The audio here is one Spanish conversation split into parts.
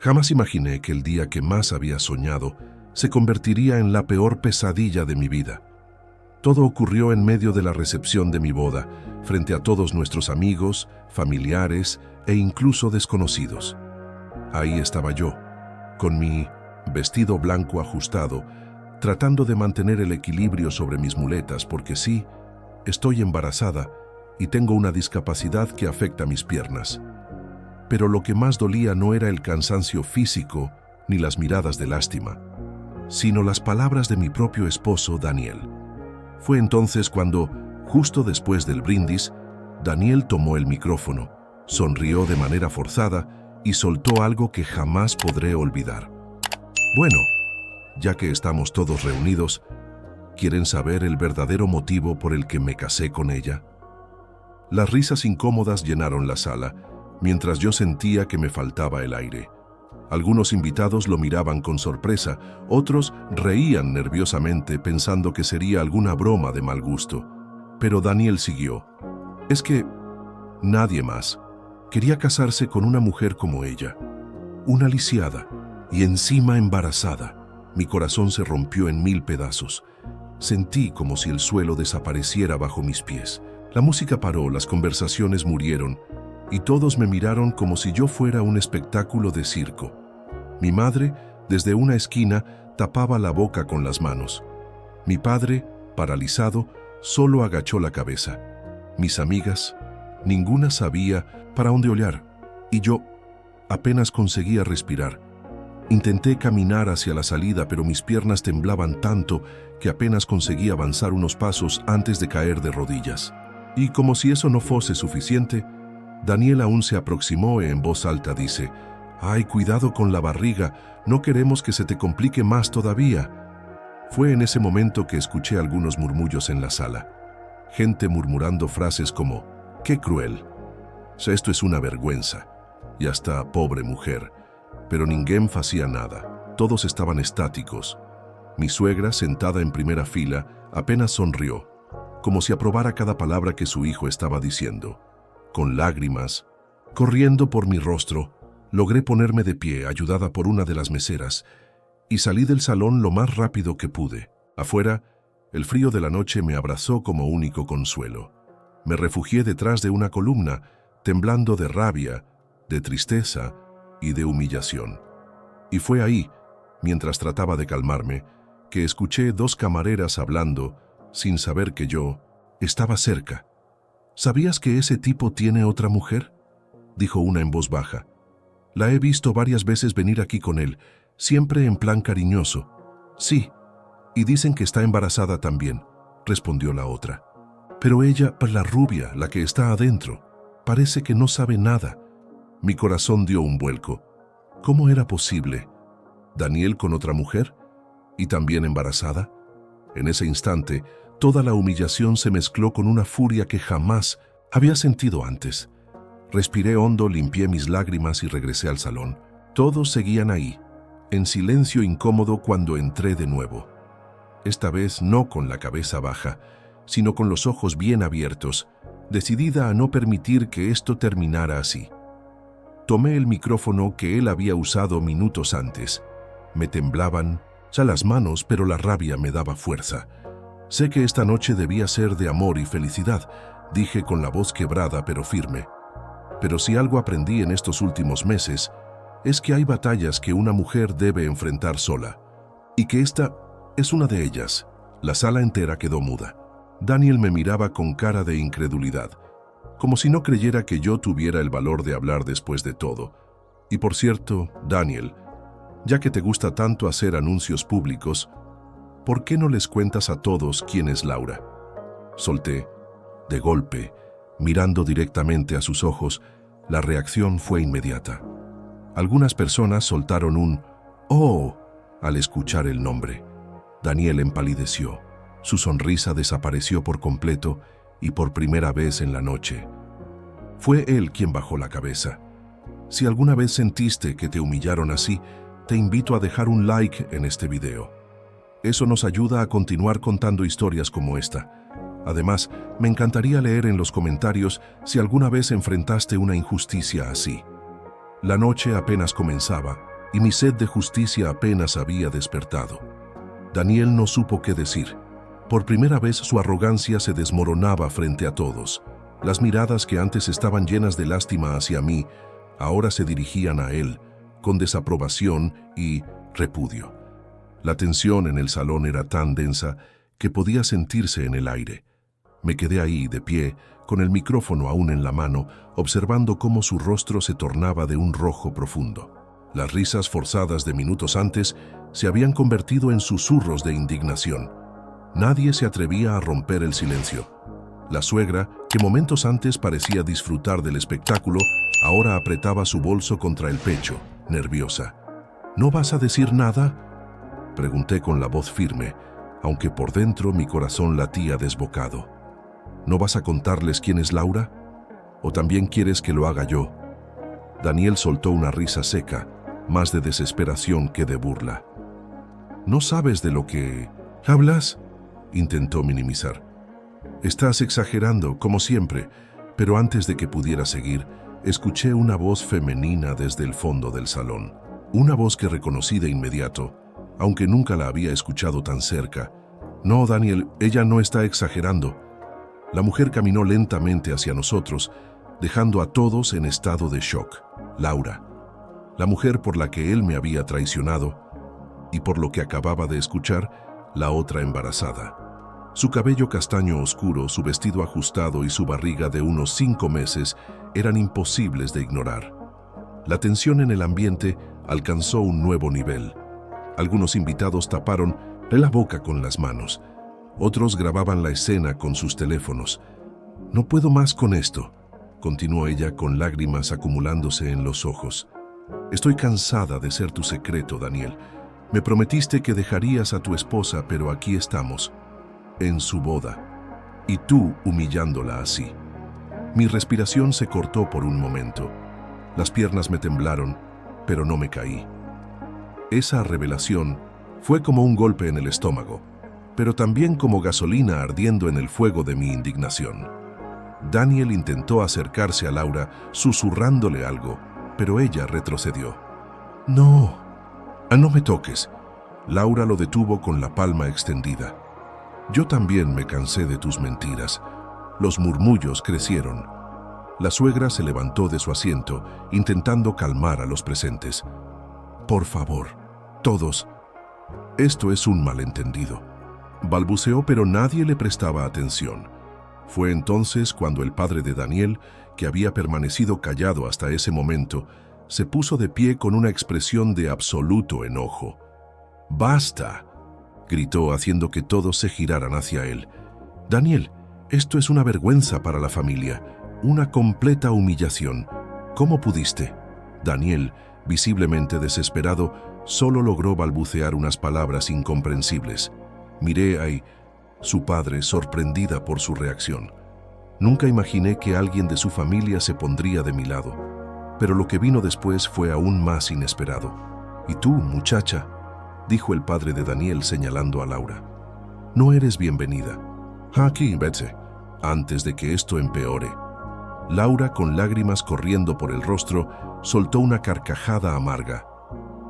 Jamás imaginé que el día que más había soñado se convertiría en la peor pesadilla de mi vida. Todo ocurrió en medio de la recepción de mi boda, frente a todos nuestros amigos, familiares e incluso desconocidos. Ahí estaba yo, con mi vestido blanco ajustado, tratando de mantener el equilibrio sobre mis muletas porque sí, estoy embarazada y tengo una discapacidad que afecta mis piernas. Pero lo que más dolía no era el cansancio físico ni las miradas de lástima, sino las palabras de mi propio esposo, Daniel. Fue entonces cuando, justo después del brindis, Daniel tomó el micrófono, sonrió de manera forzada y soltó algo que jamás podré olvidar. Bueno, ya que estamos todos reunidos, ¿quieren saber el verdadero motivo por el que me casé con ella? Las risas incómodas llenaron la sala, mientras yo sentía que me faltaba el aire. Algunos invitados lo miraban con sorpresa, otros reían nerviosamente pensando que sería alguna broma de mal gusto. Pero Daniel siguió. Es que nadie más quería casarse con una mujer como ella, una lisiada y encima embarazada. Mi corazón se rompió en 1000 pedazos. Sentí como si el suelo desapareciera bajo mis pies. La música paró, las conversaciones murieron, y todos me miraron como si yo fuera un espectáculo de circo. Mi madre, desde una esquina, tapaba la boca con las manos. Mi padre, paralizado, solo agachó la cabeza. Mis amigas, ninguna sabía para dónde olhar, y yo apenas conseguía respirar. Intenté caminar hacia la salida, pero mis piernas temblaban tanto que apenas conseguí avanzar unos pasos antes de caer de rodillas. Y como si eso no fuese suficiente, Daniel aún se aproximó y en voz alta dice: «Ay, cuidado con la barriga, no queremos que se te complique más todavía». Fue en ese momento que escuché algunos murmullos en la sala. Gente murmurando frases como: «Qué cruel», «Esto es una vergüenza», y hasta «Pobre mujer». Pero ninguém hacía nada. Todos estaban estáticos. Mi suegra, sentada en primera fila, apenas sonrió, como si aprobara cada palabra que su hijo estaba diciendo. Con lágrimas corriendo por mi rostro, logré ponerme de pie, ayudada por una de las meseras, y salí del salón lo más rápido que pude. Afuera, el frío de la noche me abrazó como único consuelo. Me refugié detrás de una columna, temblando de rabia, de tristeza y de humillación. Y fue ahí, mientras trataba de calmarme, que escuché 2 camareras hablando, sin saber que yo estaba cerca. «¿Sabías que ese tipo tiene otra mujer?», dijo una en voz baja. «La he visto varias veces venir aquí con él, siempre en plan cariñoso». «Sí, y dicen que está embarazada también», respondió la otra. «Pero ella, la rubia, la que está adentro, parece que no sabe nada». Mi corazón dio un vuelco. ¿Cómo era posible? ¿Daniel con otra mujer? ¿Y también embarazada? En ese instante, toda la humillación se mezcló con una furia que jamás había sentido antes. Respiré hondo, limpié mis lágrimas y regresé al salón. Todos seguían ahí, en silencio incómodo cuando entré de nuevo. Esta vez no con la cabeza baja, sino con los ojos bien abiertos, decidida a no permitir que esto terminara así. Tomé el micrófono que él había usado minutos antes. Me temblaban ya las manos, pero la rabia me daba fuerza. «Sé que esta noche debía ser de amor y felicidad», dije con la voz quebrada pero firme. «Pero si algo aprendí en estos últimos meses, es que hay batallas que una mujer debe enfrentar sola, y que esta es una de ellas». La sala entera quedó muda. Daniel me miraba con cara de incredulidad, como si no creyera que yo tuviera el valor de hablar después de todo. «Y por cierto, Daniel, ya que te gusta tanto hacer anuncios públicos, ¿por qué no les cuentas a todos quién es Laura?». Solté. De golpe, mirando directamente a sus ojos, la reacción fue inmediata. Algunas personas soltaron un «¡Oh!» al escuchar el nombre. Daniel empalideció. Su sonrisa desapareció por completo y por primera vez en la noche. Fue él quien bajó la cabeza. Si alguna vez sentiste que te humillaron así, te invito a dejar un like en este video. Eso nos ayuda a continuar contando historias como esta. Además, me encantaría leer en los comentarios si alguna vez enfrentaste una injusticia así. La noche apenas comenzaba y mi sed de justicia apenas había despertado. Daniel no supo qué decir. Por primera vez su arrogancia se desmoronaba frente a todos. Las miradas que antes estaban llenas de lástima hacia mí, ahora se dirigían a él, con desaprobación y repudio. La tensión en el salón era tan densa que podía sentirse en el aire. Me quedé ahí, de pie, con el micrófono aún en la mano, observando cómo su rostro se tornaba de un rojo profundo. Las risas forzadas de minutos antes se habían convertido en susurros de indignación. Nadie se atrevía a romper el silencio. La suegra, que momentos antes parecía disfrutar del espectáculo, ahora apretaba su bolso contra el pecho, nerviosa. ¿No vas a decir nada?, pregunté con la voz firme, aunque por dentro mi corazón latía desbocado. ¿No vas a contarles quién es Laura? ¿O también quieres que lo haga yo? Daniel soltó una risa seca, más de desesperación que de burla. ¿No sabes de lo que hablas?, intentó minimizar. Estás exagerando, como siempre, pero antes de que pudiera seguir, escuché una voz femenina desde el fondo del salón. Una voz que reconocí de inmediato, aunque nunca la había escuchado tan cerca. No, Daniel, ella no está exagerando. La mujer caminó lentamente hacia nosotros, dejando a todos en estado de shock. Laura, la mujer por la que él me había traicionado, y por lo que acababa de escuchar, la otra embarazada. Su cabello castaño oscuro, su vestido ajustado y su barriga de unos 5 meses eran imposibles de ignorar. La tensión en el ambiente alcanzó un nuevo nivel. Algunos invitados taparon la boca con las manos. Otros grababan la escena con sus teléfonos. «No puedo más con esto», continuó ella con lágrimas acumulándose en los ojos. «Estoy cansada de ser tu secreto, Daniel. Me prometiste que dejarías a tu esposa, pero aquí estamos, en su boda, y tú humillándola así». Mi respiración se cortó por un momento. Las piernas me temblaron, pero no me caí. Esa revelación fue como un golpe en el estómago, pero también como gasolina ardiendo en el fuego de mi indignación. Daniel intentó acercarse a Laura, susurrándole algo, pero ella retrocedió. «No, no me toques». Laura lo detuvo con la palma extendida. «Yo también me cansé de tus mentiras». Los murmullos crecieron. La suegra se levantó de su asiento, intentando calmar a los presentes. «Por favor, todos, esto es un malentendido», balbuceó, pero nadie le prestaba atención. Fue entonces cuando el padre de Daniel, que había permanecido callado hasta ese momento, se puso de pie con una expresión de absoluto enojo. «¡Basta!», gritó, haciendo que todos se giraran hacia él. «Daniel, esto es una vergüenza para la familia, una completa humillación. ¿Cómo pudiste?». Daniel, visiblemente desesperado, solo logró balbucear unas palabras incomprensibles. Miré a su padre, sorprendida por su reacción. Nunca imaginé que alguien de su familia se pondría de mi lado, pero lo que vino después fue aún más inesperado. «Y tú, muchacha», dijo el padre de Daniel señalando a Laura, «no eres bienvenida. Aquí, vete, antes de que esto empeore». Laura, con lágrimas corriendo por el rostro, soltó una carcajada amarga.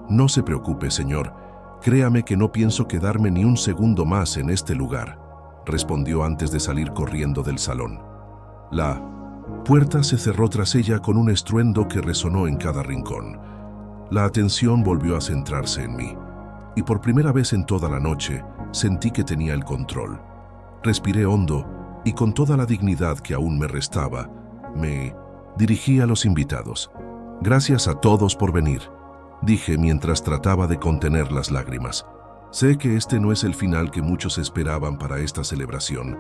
«No se preocupe, señor. Créame que no pienso quedarme ni un segundo más en este lugar», respondió antes de salir corriendo del salón. La puerta se cerró tras ella con un estruendo que resonó en cada rincón. La atención volvió a centrarse en mí, y por primera vez en toda la noche sentí que tenía el control. Respiré hondo y con toda la dignidad que aún me restaba, me dirigí a los invitados. «Gracias a todos por venir», dije mientras trataba de contener las lágrimas. «Sé que este no es el final que muchos esperaban para esta celebración,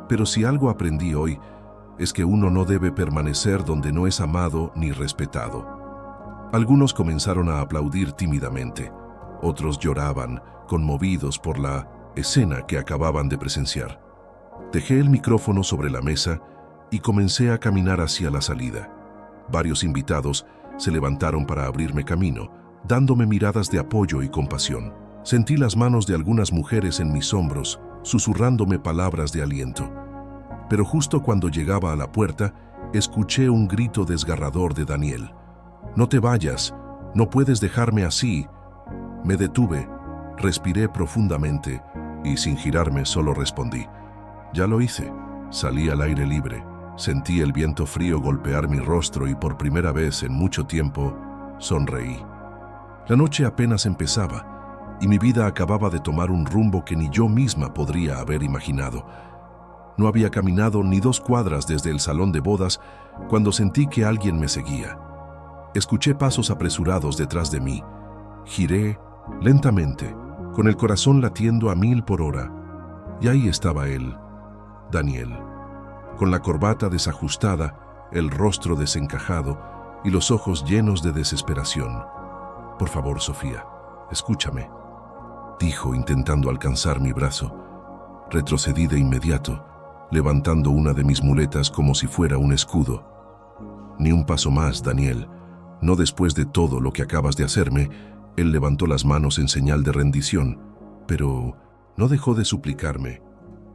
pero si algo aprendí hoy es que uno no debe permanecer donde no es amado ni respetado». Algunos comenzaron a aplaudir tímidamente, otros lloraban, conmovidos por la escena que acababan de presenciar. Dejé el micrófono sobre la mesa y comencé a caminar hacia la salida. Varios invitados se levantaron para abrirme camino, dándome miradas de apoyo y compasión. Sentí las manos de algunas mujeres en mis hombros, susurrándome palabras de aliento. Pero justo cuando llegaba a la puerta, escuché un grito desgarrador de Daniel. «No te vayas, No puedes dejarme así. Me detuve, respiré profundamente y sin girarme solo respondí. Ya lo hice. Salí al aire libre. Sentí el viento frío golpear mi rostro y por primera vez en mucho tiempo sonreí. La noche apenas empezaba y mi vida acababa de tomar un rumbo que ni yo misma podría haber imaginado. No había caminado ni 2 cuadras desde el salón de bodas cuando sentí que alguien me seguía. Escuché pasos apresurados detrás de mí. Giré lentamente, con el corazón latiendo a 1000 por hora. Y ahí estaba él, Daniel, con la corbata desajustada, el rostro desencajado y los ojos llenos de desesperación. «Por favor, Sofía, escúchame», dijo intentando alcanzar mi brazo. Retrocedí de inmediato, levantando una de mis muletas como si fuera un escudo. «Ni un paso más, Daniel. No después de todo lo que acabas de hacerme». Él levantó las manos en señal de rendición, pero no dejó de suplicarme.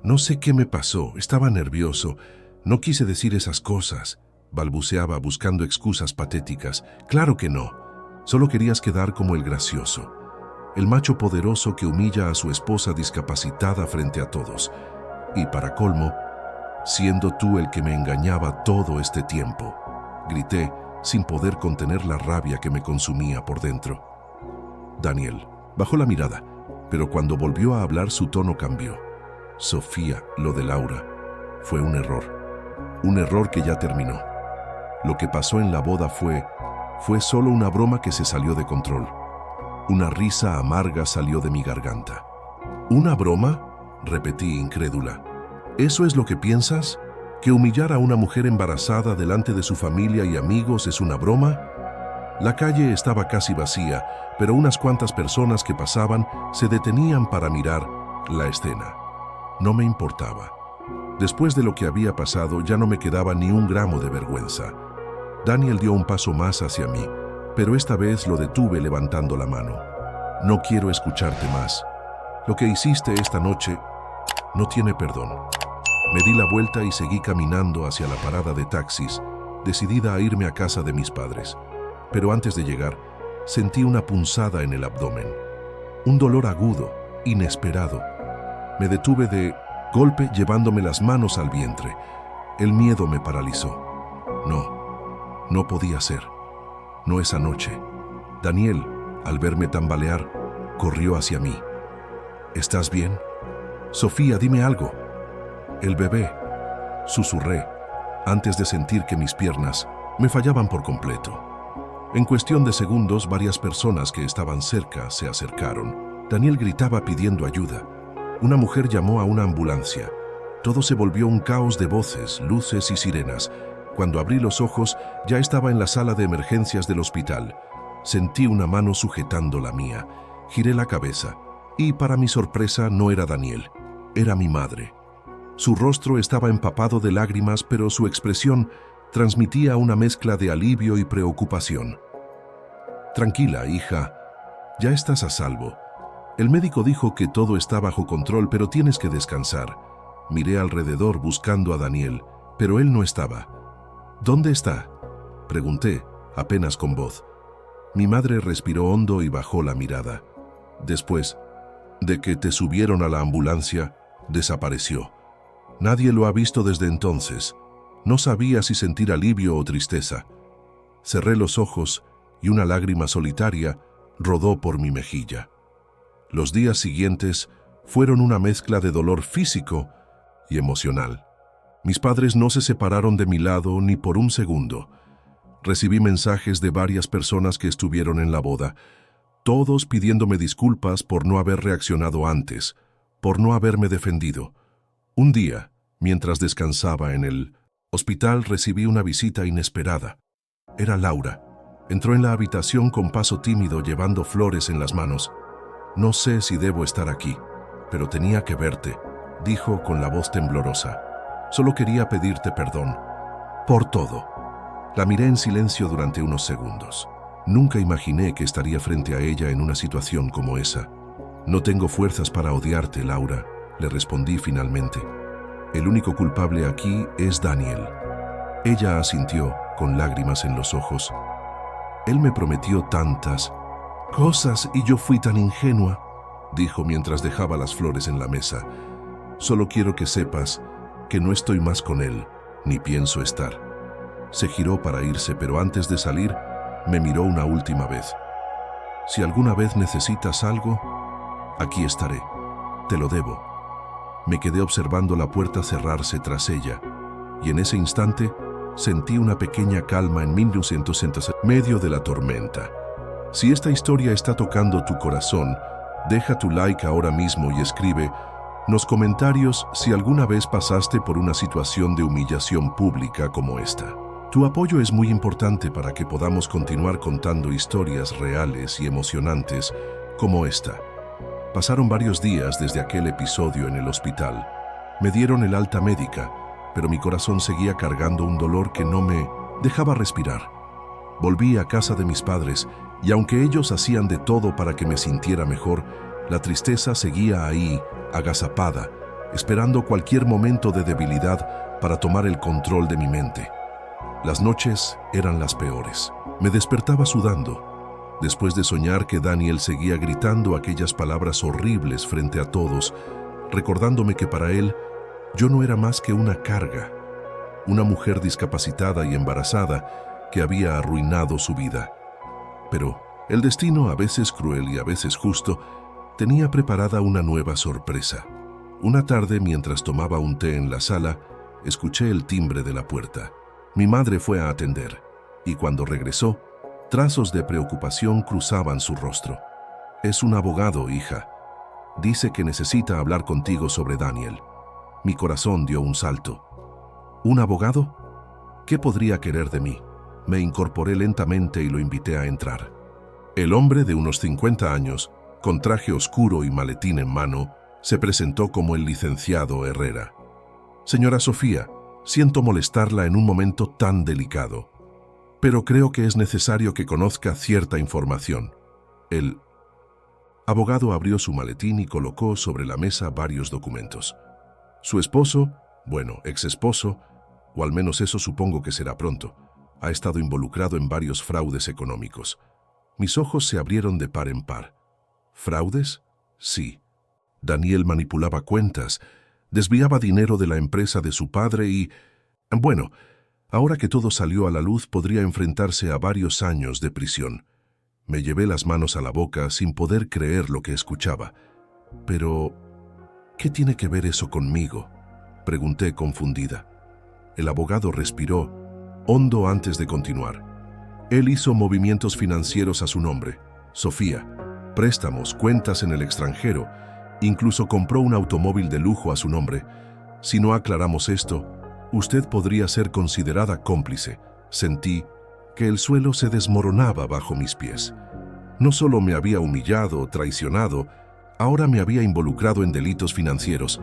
«No sé qué me pasó, estaba nervioso. No quise decir esas cosas», balbuceaba buscando excusas patéticas. «Claro que no. Solo querías quedar como el gracioso, el macho poderoso que humilla a su esposa discapacitada frente a todos. Y para colmo, siendo tú el que me engañaba todo este tiempo», grité, sin poder contener la rabia que me consumía por dentro. Daniel bajó la mirada, pero cuando volvió a hablar su tono cambió. «Sofía, lo de Laura fue un error que ya terminó. Lo que pasó en la boda fue solo una broma que se salió de control». Una risa amarga salió de mi garganta. «¿Una broma?», repetí incrédula. «¿Eso es lo que piensas? ¿Que humillar a una mujer embarazada delante de su familia y amigos es una broma?». La calle estaba casi vacía, pero unas cuantas personas que pasaban se detenían para mirar la escena. No me importaba. Después de lo que había pasado, ya no me quedaba ni un gramo de vergüenza. Daniel dio un paso más hacia mí, pero esta vez lo detuve levantando la mano. «No quiero escucharte más. Lo que hiciste esta noche no tiene perdón». Me di la vuelta y seguí caminando hacia la parada de taxis, decidida a irme a casa de mis padres. Pero antes de llegar, sentí una punzada en el abdomen. Un dolor agudo, inesperado. Me detuve de golpe llevándome las manos al vientre. El miedo me paralizó. No podía ser. No esa noche. Daniel, al verme tambalear, corrió hacia mí. «¿Estás bien? Sofía, dime algo». «El bebé», susurré, antes de sentir que mis piernas me fallaban por completo. En cuestión de segundos, varias personas que estaban cerca se acercaron. Daniel gritaba pidiendo ayuda. Una mujer llamó a una ambulancia. Todo se volvió un caos de voces, luces y sirenas. Cuando abrí los ojos, ya estaba en la sala de emergencias del hospital. Sentí una mano sujetando la mía. Giré la cabeza y, para mi sorpresa, no era Daniel. Era mi madre. Su rostro estaba empapado de lágrimas, pero su expresión transmitía una mezcla de alivio y preocupación. «Tranquila, hija. Ya estás a salvo. El médico dijo que todo está bajo control, pero tienes que descansar». Miré alrededor buscando a Daniel, pero él no estaba. «¿Dónde está?», pregunté, apenas con voz. Mi madre respiró hondo y bajó la mirada. «Después de que te subieron a la ambulancia, desapareció. Nadie lo ha visto desde entonces. No sabía si sentir alivio o tristeza». Cerré los ojos y una lágrima solitaria rodó por mi mejilla. Los días siguientes fueron una mezcla de dolor físico y emocional. Mis padres no se separaron de mi lado ni por un segundo. Recibí mensajes de varias personas que estuvieron en la boda, todos pidiéndome disculpas por no haber reaccionado antes, por no haberme defendido. Un día, mientras descansaba en el hospital, recibí una visita inesperada. Era Laura. Entró en la habitación con paso tímido, llevando flores en las manos. «No sé si debo estar aquí, pero tenía que verte», dijo con la voz temblorosa. «Solo quería pedirte perdón por todo». La miré en silencio durante unos segundos. Nunca imaginé que estaría frente a ella en una situación como esa. «No tengo fuerzas para odiarte, Laura», le respondí finalmente. «El único culpable aquí es Daniel». Ella asintió, con lágrimas en los ojos. Él me prometió tantas cosas y yo fui tan ingenua, dijo mientras dejaba las flores en la mesa. Solo quiero que sepas que no estoy más con él, ni pienso estar. Se giró para irse, pero antes de salir, me miró una última vez. Si alguna vez necesitas algo, aquí estaré. Te lo debo. Me quedé observando la puerta cerrarse tras ella, y en ese instante sentí una pequeña calma en 1960, medio de la tormenta. Si esta historia está tocando tu corazón, deja tu like ahora mismo y escribe en los comentarios si alguna vez pasaste por una situación de humillación pública como esta. Tu apoyo es muy importante para que podamos continuar contando historias reales y emocionantes como esta. Pasaron varios días desde aquel episodio en el hospital. Me dieron el alta médica, pero mi corazón seguía cargando un dolor que no me dejaba respirar. Volví a casa de mis padres y aunque ellos hacían de todo para que me sintiera mejor, la tristeza seguía ahí, agazapada, esperando cualquier momento de debilidad para tomar el control de mi mente. Las noches eran las peores. Me despertaba sudando, después de soñar que Daniel seguía gritando aquellas palabras horribles frente a todos, recordándome que para él yo no era más que una carga, una mujer discapacitada y embarazada que había arruinado su vida. Pero el destino, a veces cruel y a veces justo, tenía preparada una nueva sorpresa. Una tarde, mientras tomaba un té en la sala, escuché el timbre de la puerta. Mi madre fue a atender, y cuando regresó, trazos de preocupación cruzaban su rostro. «Es un abogado, hija. Dice que necesita hablar contigo sobre Daniel». Mi corazón dio un salto. ¿Un abogado? ¿Qué podría querer de mí? Me incorporé lentamente y lo invité a entrar. El hombre de unos 50 años, con traje oscuro y maletín en mano, se presentó como el licenciado Herrera. «Señora Sofía, siento molestarla en un momento tan delicado, pero creo que es necesario que conozca cierta información». El abogado abrió su maletín y colocó sobre la mesa varios documentos. Su esposo, bueno, ex-esposo, o al menos eso supongo que será pronto, ha estado involucrado en varios fraudes económicos. Mis ojos se abrieron de par en par. ¿Fraudes? Sí. Daniel manipulaba cuentas, desviaba dinero de la empresa de su padre y... Bueno, ahora que todo salió a la luz podría enfrentarse a varios años de prisión. Me llevé las manos a la boca sin poder creer lo que escuchaba. Pero, ¿qué tiene que ver eso conmigo?, pregunté confundida. El abogado respiró hondo antes de continuar. Él hizo movimientos financieros a su nombre, Sofía, préstamos, cuentas en el extranjero, incluso compró un automóvil de lujo a su nombre. Si no aclaramos esto, usted podría ser considerada cómplice. Sentí que el suelo se desmoronaba bajo mis pies. No solo me había humillado, traicionado, ahora me había involucrado en delitos financieros.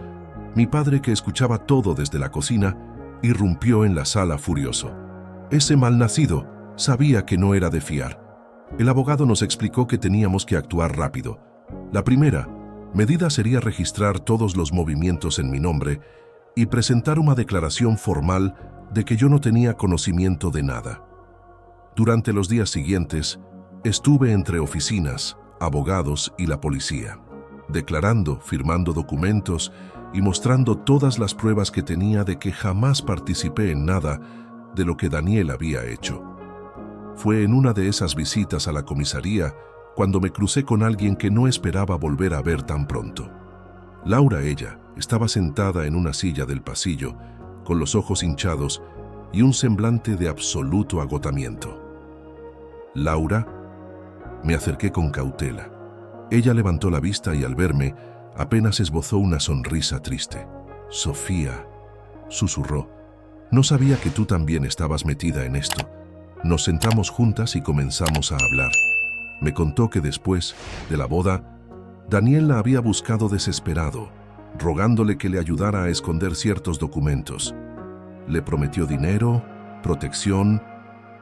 Mi padre, que escuchaba todo desde la cocina, irrumpió en la sala furioso. Ese malnacido sabía que no era de fiar. El abogado nos explicó que teníamos que actuar rápido. La primera medida sería registrar todos los movimientos en mi nombre y presentar una declaración formal de que yo no tenía conocimiento de nada. Durante los días siguientes, estuve entre oficinas, abogados y la policía, declarando, firmando documentos y mostrando todas las pruebas que tenía de que jamás participé en nada de lo que Daniel había hecho. Fue en una de esas visitas a la comisaría cuando me crucé con alguien que no esperaba volver a ver tan pronto. Laura, ella, estaba sentada en una silla del pasillo, con los ojos hinchados y un semblante de absoluto agotamiento. «Laura», me acerqué con cautela. Ella levantó la vista y al verme, apenas esbozó una sonrisa triste. «Sofía», susurró, «no sabía que tú también estabas metida en esto». Nos sentamos juntas y comenzamos a hablar. Me contó que después de la boda, Daniel la había buscado desesperado, rogándole que le ayudara a esconder ciertos documentos. Le prometió dinero, protección,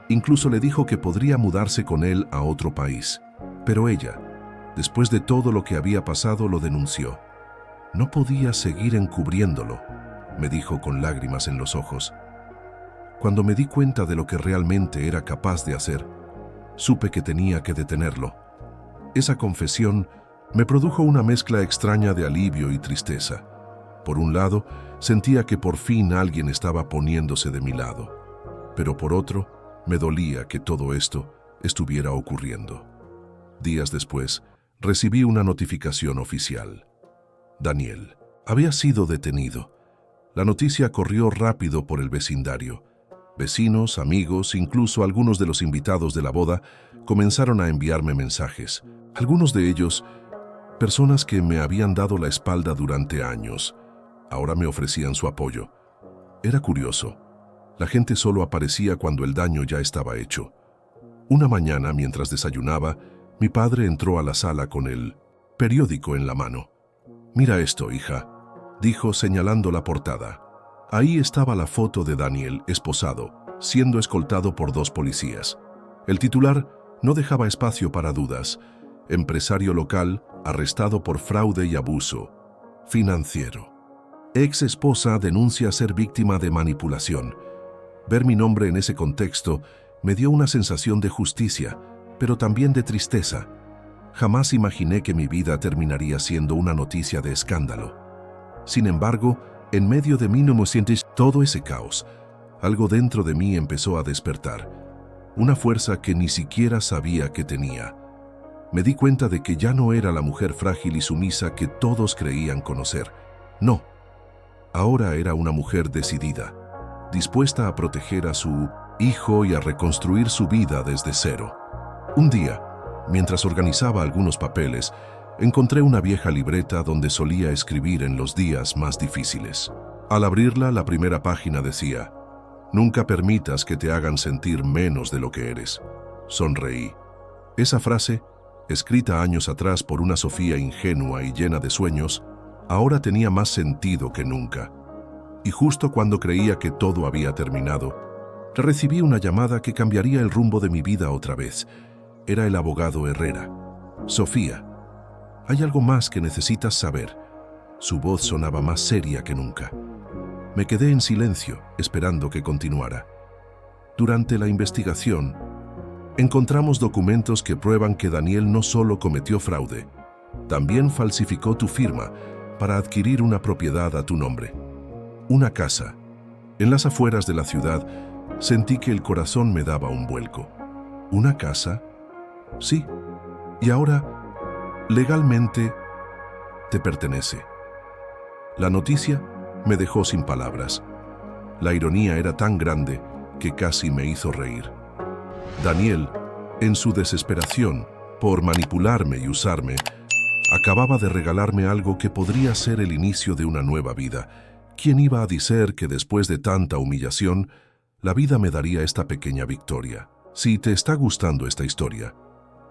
incluso le dijo que podría mudarse con él a otro país. Pero ella, después de todo lo que había pasado, lo denunció. No podía seguir encubriéndolo, me dijo con lágrimas en los ojos. Cuando me di cuenta de lo que realmente era capaz de hacer, supe que tenía que detenerlo. Esa confesión me produjo una mezcla extraña de alivio y tristeza. Por un lado, sentía que por fin alguien estaba poniéndose de mi lado, pero por otro, me dolía que todo esto estuviera ocurriendo. Días después, recibí una notificación oficial. Daniel había sido detenido. La noticia corrió rápido por el vecindario. Vecinos, amigos, incluso algunos de los invitados de la boda comenzaron a enviarme mensajes. Algunos de ellos, personas que me habían dado la espalda durante años, ahora me ofrecían su apoyo. Era curioso. La gente solo aparecía cuando el daño ya estaba hecho. Una mañana, mientras desayunaba, mi padre entró a la sala con el periódico en la mano. «Mira esto, hija», dijo señalando la portada. Ahí estaba la foto de Daniel esposado, siendo escoltado por 2 policías. El titular no dejaba espacio para dudas. Empresario local arrestado por fraude y abuso financiero. Ex esposa denuncia ser víctima de manipulación. Ver mi nombre en ese contexto me dio una sensación de justicia, pero también de tristeza. Jamás imaginé que mi vida terminaría siendo una noticia de escándalo. Sin embargo, en medio de mí no me sientes todo ese caos. Algo dentro de mí empezó a despertar. Una fuerza que ni siquiera sabía que tenía. Me di cuenta de que ya no era la mujer frágil y sumisa que todos creían conocer. No. Ahora era una mujer decidida, dispuesta a proteger a su hijo y a reconstruir su vida desde cero. Un día, mientras organizaba algunos papeles, encontré una vieja libreta donde solía escribir en los días más difíciles. Al abrirla, la primera página decía: «Nunca permitas que te hagan sentir menos de lo que eres». Sonreí. Esa frase, escrita años atrás por una Sofía ingenua y llena de sueños, ahora tenía más sentido que nunca. Y justo cuando creía que todo había terminado, recibí una llamada que cambiaría el rumbo de mi vida otra vez. Era el abogado Herrera. «Sofía, hay algo más que necesitas saber». Su voz sonaba más seria que nunca. Me quedé en silencio, esperando que continuara. Durante la investigación, encontramos documentos que prueban que Daniel no solo cometió fraude, también falsificó tu firma para adquirir una propiedad a tu nombre. Una casa. En las afueras de la ciudad, sentí que el corazón me daba un vuelco. ¿Una casa? Sí. Y ahora, legalmente, te pertenece. La noticia me dejó sin palabras. La ironía era tan grande que casi me hizo reír. Daniel, en su desesperación por manipularme y usarme, acababa de regalarme algo que podría ser el inicio de una nueva vida. ¿Quién iba a decir que después de tanta humillación, la vida me daría esta pequeña victoria? Si te está gustando esta historia,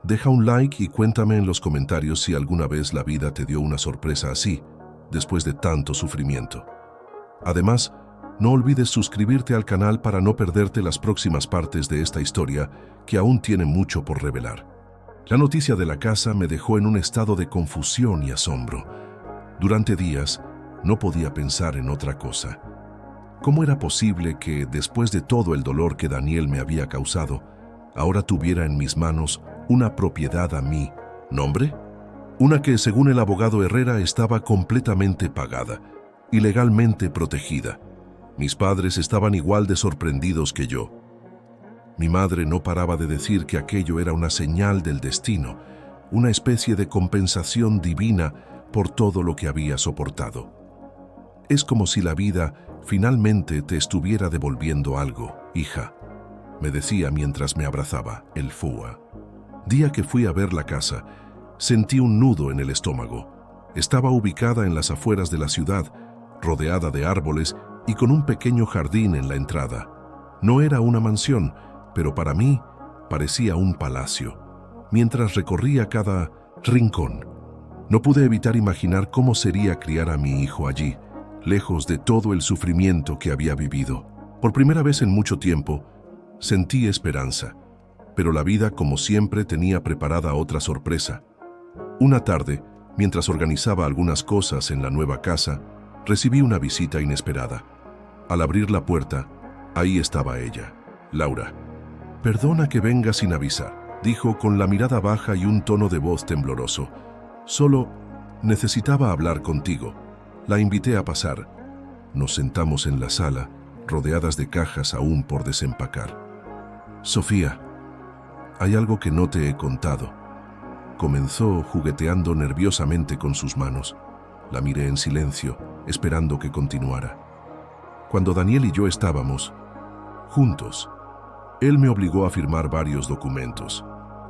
deja un like y cuéntame en los comentarios si alguna vez la vida te dio una sorpresa así, después de tanto sufrimiento. Además, no olvides suscribirte al canal para no perderte las próximas partes de esta historia, que aún tiene mucho por revelar. La noticia de la casa me dejó en un estado de confusión y asombro. Durante días, no podía pensar en otra cosa. ¿Cómo era posible que, después de todo el dolor que Daniel me había causado, ahora tuviera en mis manos una propiedad a mi nombre? Una que, según el abogado Herrera, estaba completamente pagada y legalmente protegida. Mis padres estaban igual de sorprendidos que yo. Mi madre no paraba de decir que aquello era una señal del destino, una especie de compensación divina por todo lo que había soportado. Es como si la vida finalmente te estuviera devolviendo algo, hija, me decía mientras me abrazaba el FUA. Día que fui a ver la casa, sentí un nudo en el estómago. Estaba ubicada en las afueras de la ciudad, rodeada de árboles y con un pequeño jardín en la entrada. No era una mansión, pero para mí parecía un palacio. Mientras recorría cada rincón, no pude evitar imaginar cómo sería criar a mi hijo allí, lejos de todo el sufrimiento que había vivido. Por primera vez en mucho tiempo, sentí esperanza, pero la vida, como siempre, tenía preparada otra sorpresa. Una tarde, mientras organizaba algunas cosas en la nueva casa, recibí una visita inesperada. Al abrir la puerta, ahí estaba ella, Laura. «Perdona que venga sin avisar», dijo con la mirada baja y un tono de voz tembloroso. Solo necesitaba hablar contigo. La invité a pasar. Nos sentamos en la sala, rodeadas de cajas aún por desempacar. Sofía, hay algo que no te he contado. Comenzó jugueteando nerviosamente con sus manos. La miré en silencio, esperando que continuara. Cuando Daniel y yo estábamos juntos, él me obligó a firmar varios documentos.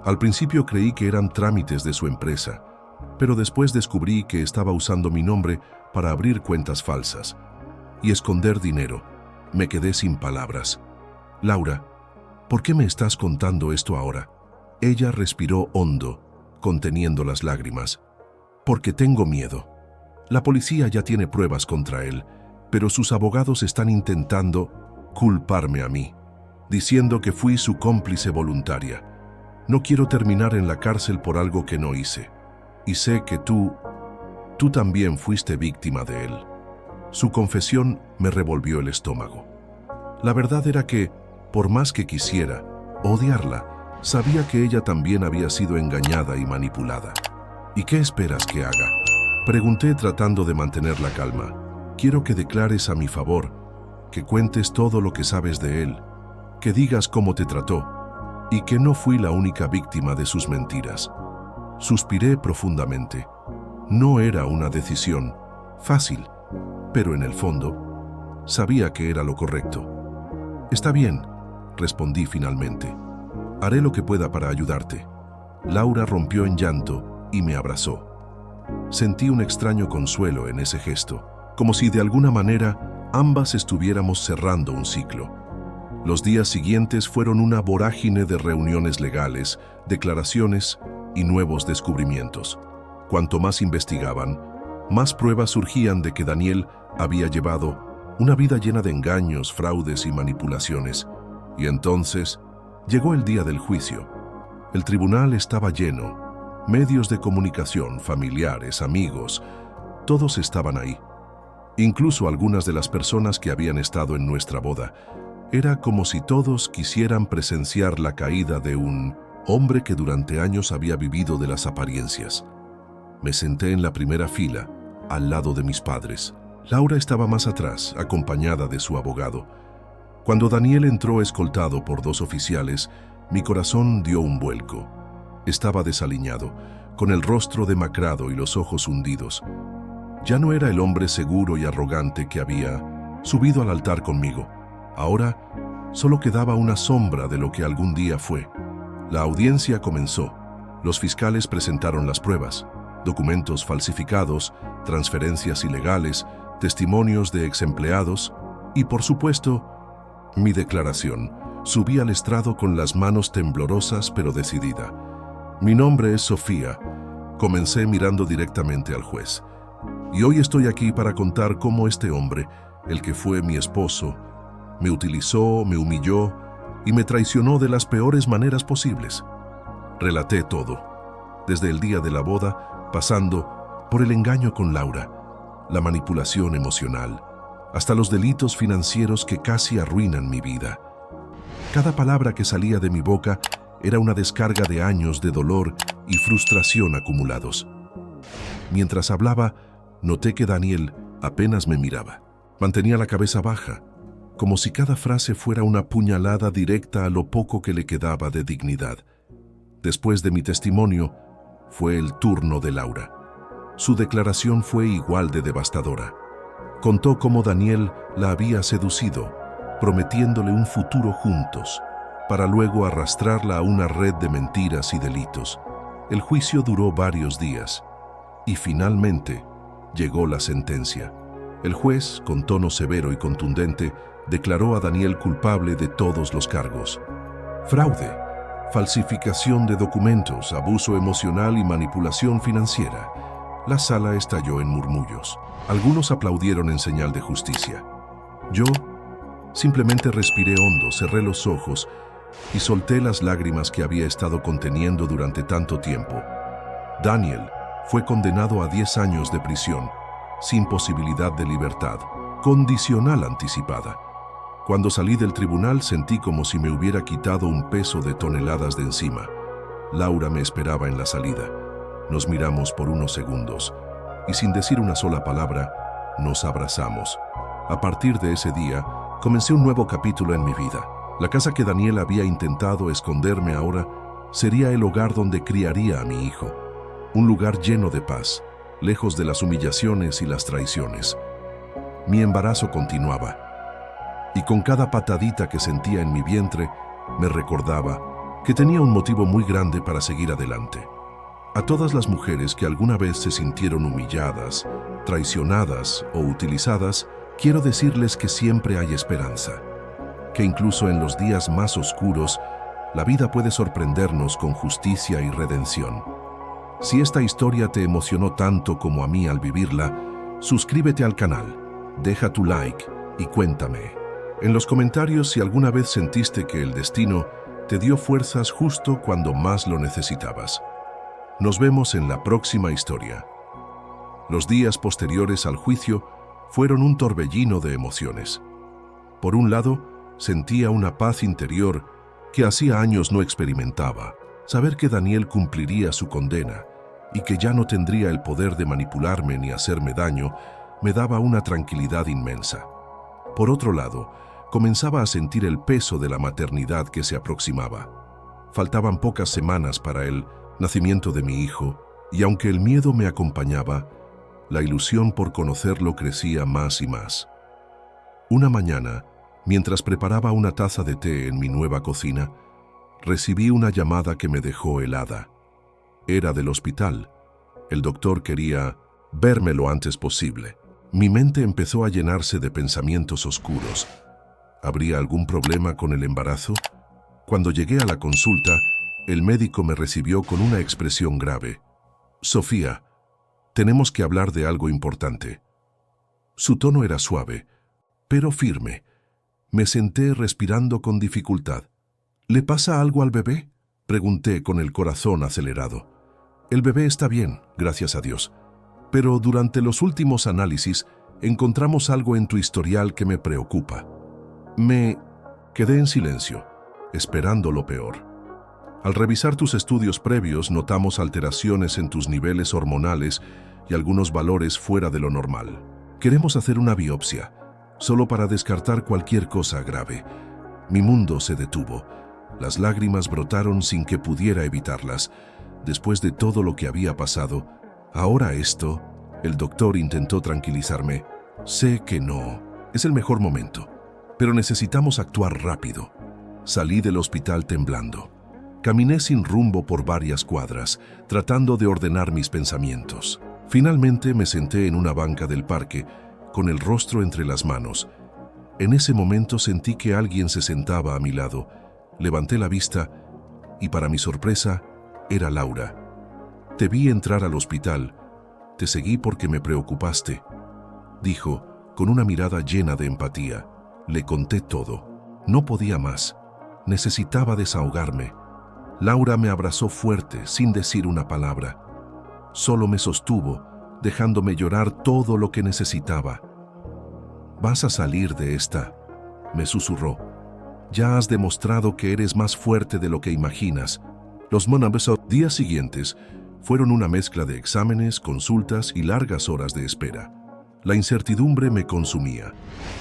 Al principio creí que eran trámites de su empresa, pero después descubrí que estaba usando mi nombre para abrir cuentas falsas y esconder dinero. Me quedé sin palabras. Laura, ¿por qué me estás contando esto ahora? Ella respiró hondo, conteniendo las lágrimas. Porque tengo miedo. La policía ya tiene pruebas contra él, pero sus abogados están intentando culparme a mí, diciendo que fui su cómplice voluntaria. No quiero terminar en la cárcel por algo que no hice. Y sé que tú también fuiste víctima de él. Su confesión me revolvió el estómago. La verdad era que, por más que quisiera odiarla, sabía que ella también había sido engañada y manipulada. ¿Y qué esperas que haga? Pregunté tratando de mantener la calma. Quiero que declares a mi favor, que cuentes todo lo que sabes de él, que digas cómo te trató y que no fui la única víctima de sus mentiras. Suspiré profundamente. No era una decisión fácil, pero en el fondo sabía que era lo correcto. Está bien, respondí finalmente. Haré lo que pueda para ayudarte. Laura rompió en llanto y me abrazó. Sentí un extraño consuelo en ese gesto, como si de alguna manera ambas estuviéramos cerrando un ciclo. Los días siguientes fueron una vorágine de reuniones legales, declaraciones y nuevos descubrimientos. Cuanto más investigaban, más pruebas surgían de que Daniel había llevado una vida llena de engaños, fraudes y manipulaciones. Y entonces llegó el día del juicio. El tribunal estaba lleno. Medios de comunicación, familiares, amigos, todos estaban ahí. Incluso algunas de las personas que habían estado en nuestra boda. Era como si todos quisieran presenciar la caída de un hombre que durante años había vivido de las apariencias. Me senté en la primera fila, al lado de mis padres. Laura estaba más atrás, acompañada de su abogado. Cuando Daniel entró escoltado por 2 oficiales, mi corazón dio un vuelco. Estaba desaliñado, con el rostro demacrado y los ojos hundidos. Ya no era el hombre seguro y arrogante que había subido al altar conmigo. Ahora solo quedaba una sombra de lo que algún día fue. La audiencia comenzó. Los fiscales presentaron las pruebas, documentos falsificados, transferencias ilegales, testimonios de exempleados y, por supuesto, mi declaración. Subí al estrado con las manos temblorosas pero decidida. Mi nombre es Sofía. Comencé mirando directamente al juez. Y hoy estoy aquí para contar cómo este hombre, el que fue mi esposo, me utilizó, me humilló y me traicionó de las peores maneras posibles. Relaté todo, desde el día de la boda, pasando por el engaño con Laura, la manipulación emocional, hasta los delitos financieros que casi arruinan mi vida. Cada palabra que salía de mi boca era una descarga de años de dolor y frustración acumulados. Mientras hablaba, noté que Daniel apenas me miraba. Mantenía la cabeza baja, como si cada frase fuera una puñalada directa a lo poco que le quedaba de dignidad. Después de mi testimonio, fue el turno de Laura. Su declaración fue igual de devastadora. Contó cómo Daniel la había seducido, prometiéndole un futuro juntos, para luego arrastrarla a una red de mentiras y delitos. El juicio duró varios días y finalmente llegó la sentencia. El juez, con tono severo y contundente, declaró a Daniel culpable de todos los cargos: fraude, falsificación de documentos, abuso emocional y manipulación financiera. La sala estalló en murmullos. Algunos aplaudieron en señal de justicia. Yo simplemente respiré hondo, cerré los ojos y solté las lágrimas que había estado conteniendo durante tanto tiempo. Daniel fue condenado a 10 años de prisión, sin posibilidad de libertad, condicional anticipada. Cuando salí del tribunal sentí como si me hubiera quitado un peso de toneladas de encima. Laura me esperaba en la salida. Nos miramos por unos segundos y sin decir una sola palabra, nos abrazamos. A partir de ese día, comencé un nuevo capítulo en mi vida. La casa que Daniel había intentado esconderme ahora sería el hogar donde criaría a mi hijo. Un lugar lleno de paz, lejos de las humillaciones y las traiciones. Mi embarazo continuaba, y con cada patadita que sentía en mi vientre, me recordaba que tenía un motivo muy grande para seguir adelante. A todas las mujeres que alguna vez se sintieron humilladas, traicionadas o utilizadas, quiero decirles que siempre hay esperanza, que incluso en los días más oscuros, la vida puede sorprendernos con justicia y redención. Si esta historia te emocionó tanto como a mí al vivirla, suscríbete al canal, deja tu like y cuéntame en los comentarios si alguna vez sentiste que el destino te dio fuerzas justo cuando más lo necesitabas. Nos vemos en la próxima historia. Los días posteriores al juicio fueron un torbellino de emociones. Por un lado, sentía una paz interior que hacía años no experimentaba. Saber que Daniel cumpliría su condena y que ya no tendría el poder de manipularme ni hacerme daño, me daba una tranquilidad inmensa. Por otro lado, comenzaba a sentir el peso de la maternidad que se aproximaba. Faltaban pocas semanas para el nacimiento de mi hijo, y aunque el miedo me acompañaba, la ilusión por conocerlo crecía más y más. Una mañana, mientras preparaba una taza de té en mi nueva cocina, recibí una llamada que me dejó helada. Era del hospital. El doctor quería verme lo antes posible. Mi mente empezó a llenarse de pensamientos oscuros. ¿Habría algún problema con el embarazo? Cuando llegué a la consulta, el médico me recibió con una expresión grave. «Sofía, tenemos que hablar de algo importante». Su tono era suave, pero firme. Me senté respirando con dificultad. «¿Le pasa algo al bebé?», pregunté con el corazón acelerado. «El bebé está bien, gracias a Dios. Pero durante los últimos análisis encontramos algo en tu historial que me preocupa». Me quedé en silencio, esperando lo peor. Al revisar tus estudios previos, notamos alteraciones en tus niveles hormonales y algunos valores fuera de lo normal. Queremos hacer una biopsia, solo para descartar cualquier cosa grave. Mi mundo se detuvo. Las lágrimas brotaron sin que pudiera evitarlas. Después de todo lo que había pasado, ahora esto, el doctor intentó tranquilizarme. Sé que no es el mejor momento, pero necesitamos actuar rápido. Salí del hospital temblando. Caminé sin rumbo por varias cuadras, tratando de ordenar mis pensamientos. Finalmente me senté en una banca del parque, con el rostro entre las manos. En ese momento sentí que alguien se sentaba a mi lado. Levanté la vista y, para mi sorpresa, era Laura. «Te vi entrar al hospital. Te seguí porque me preocupaste», dijo, con una mirada llena de empatía. Le conté todo. No podía más. Necesitaba desahogarme. Laura me abrazó fuerte, sin decir una palabra. Solo me sostuvo, dejándome llorar todo lo que necesitaba. «Vas a salir de esta», me susurró. «Ya has demostrado que eres más fuerte de lo que imaginas». Los días siguientes fueron una mezcla de exámenes, consultas y largas horas de espera. La incertidumbre me consumía.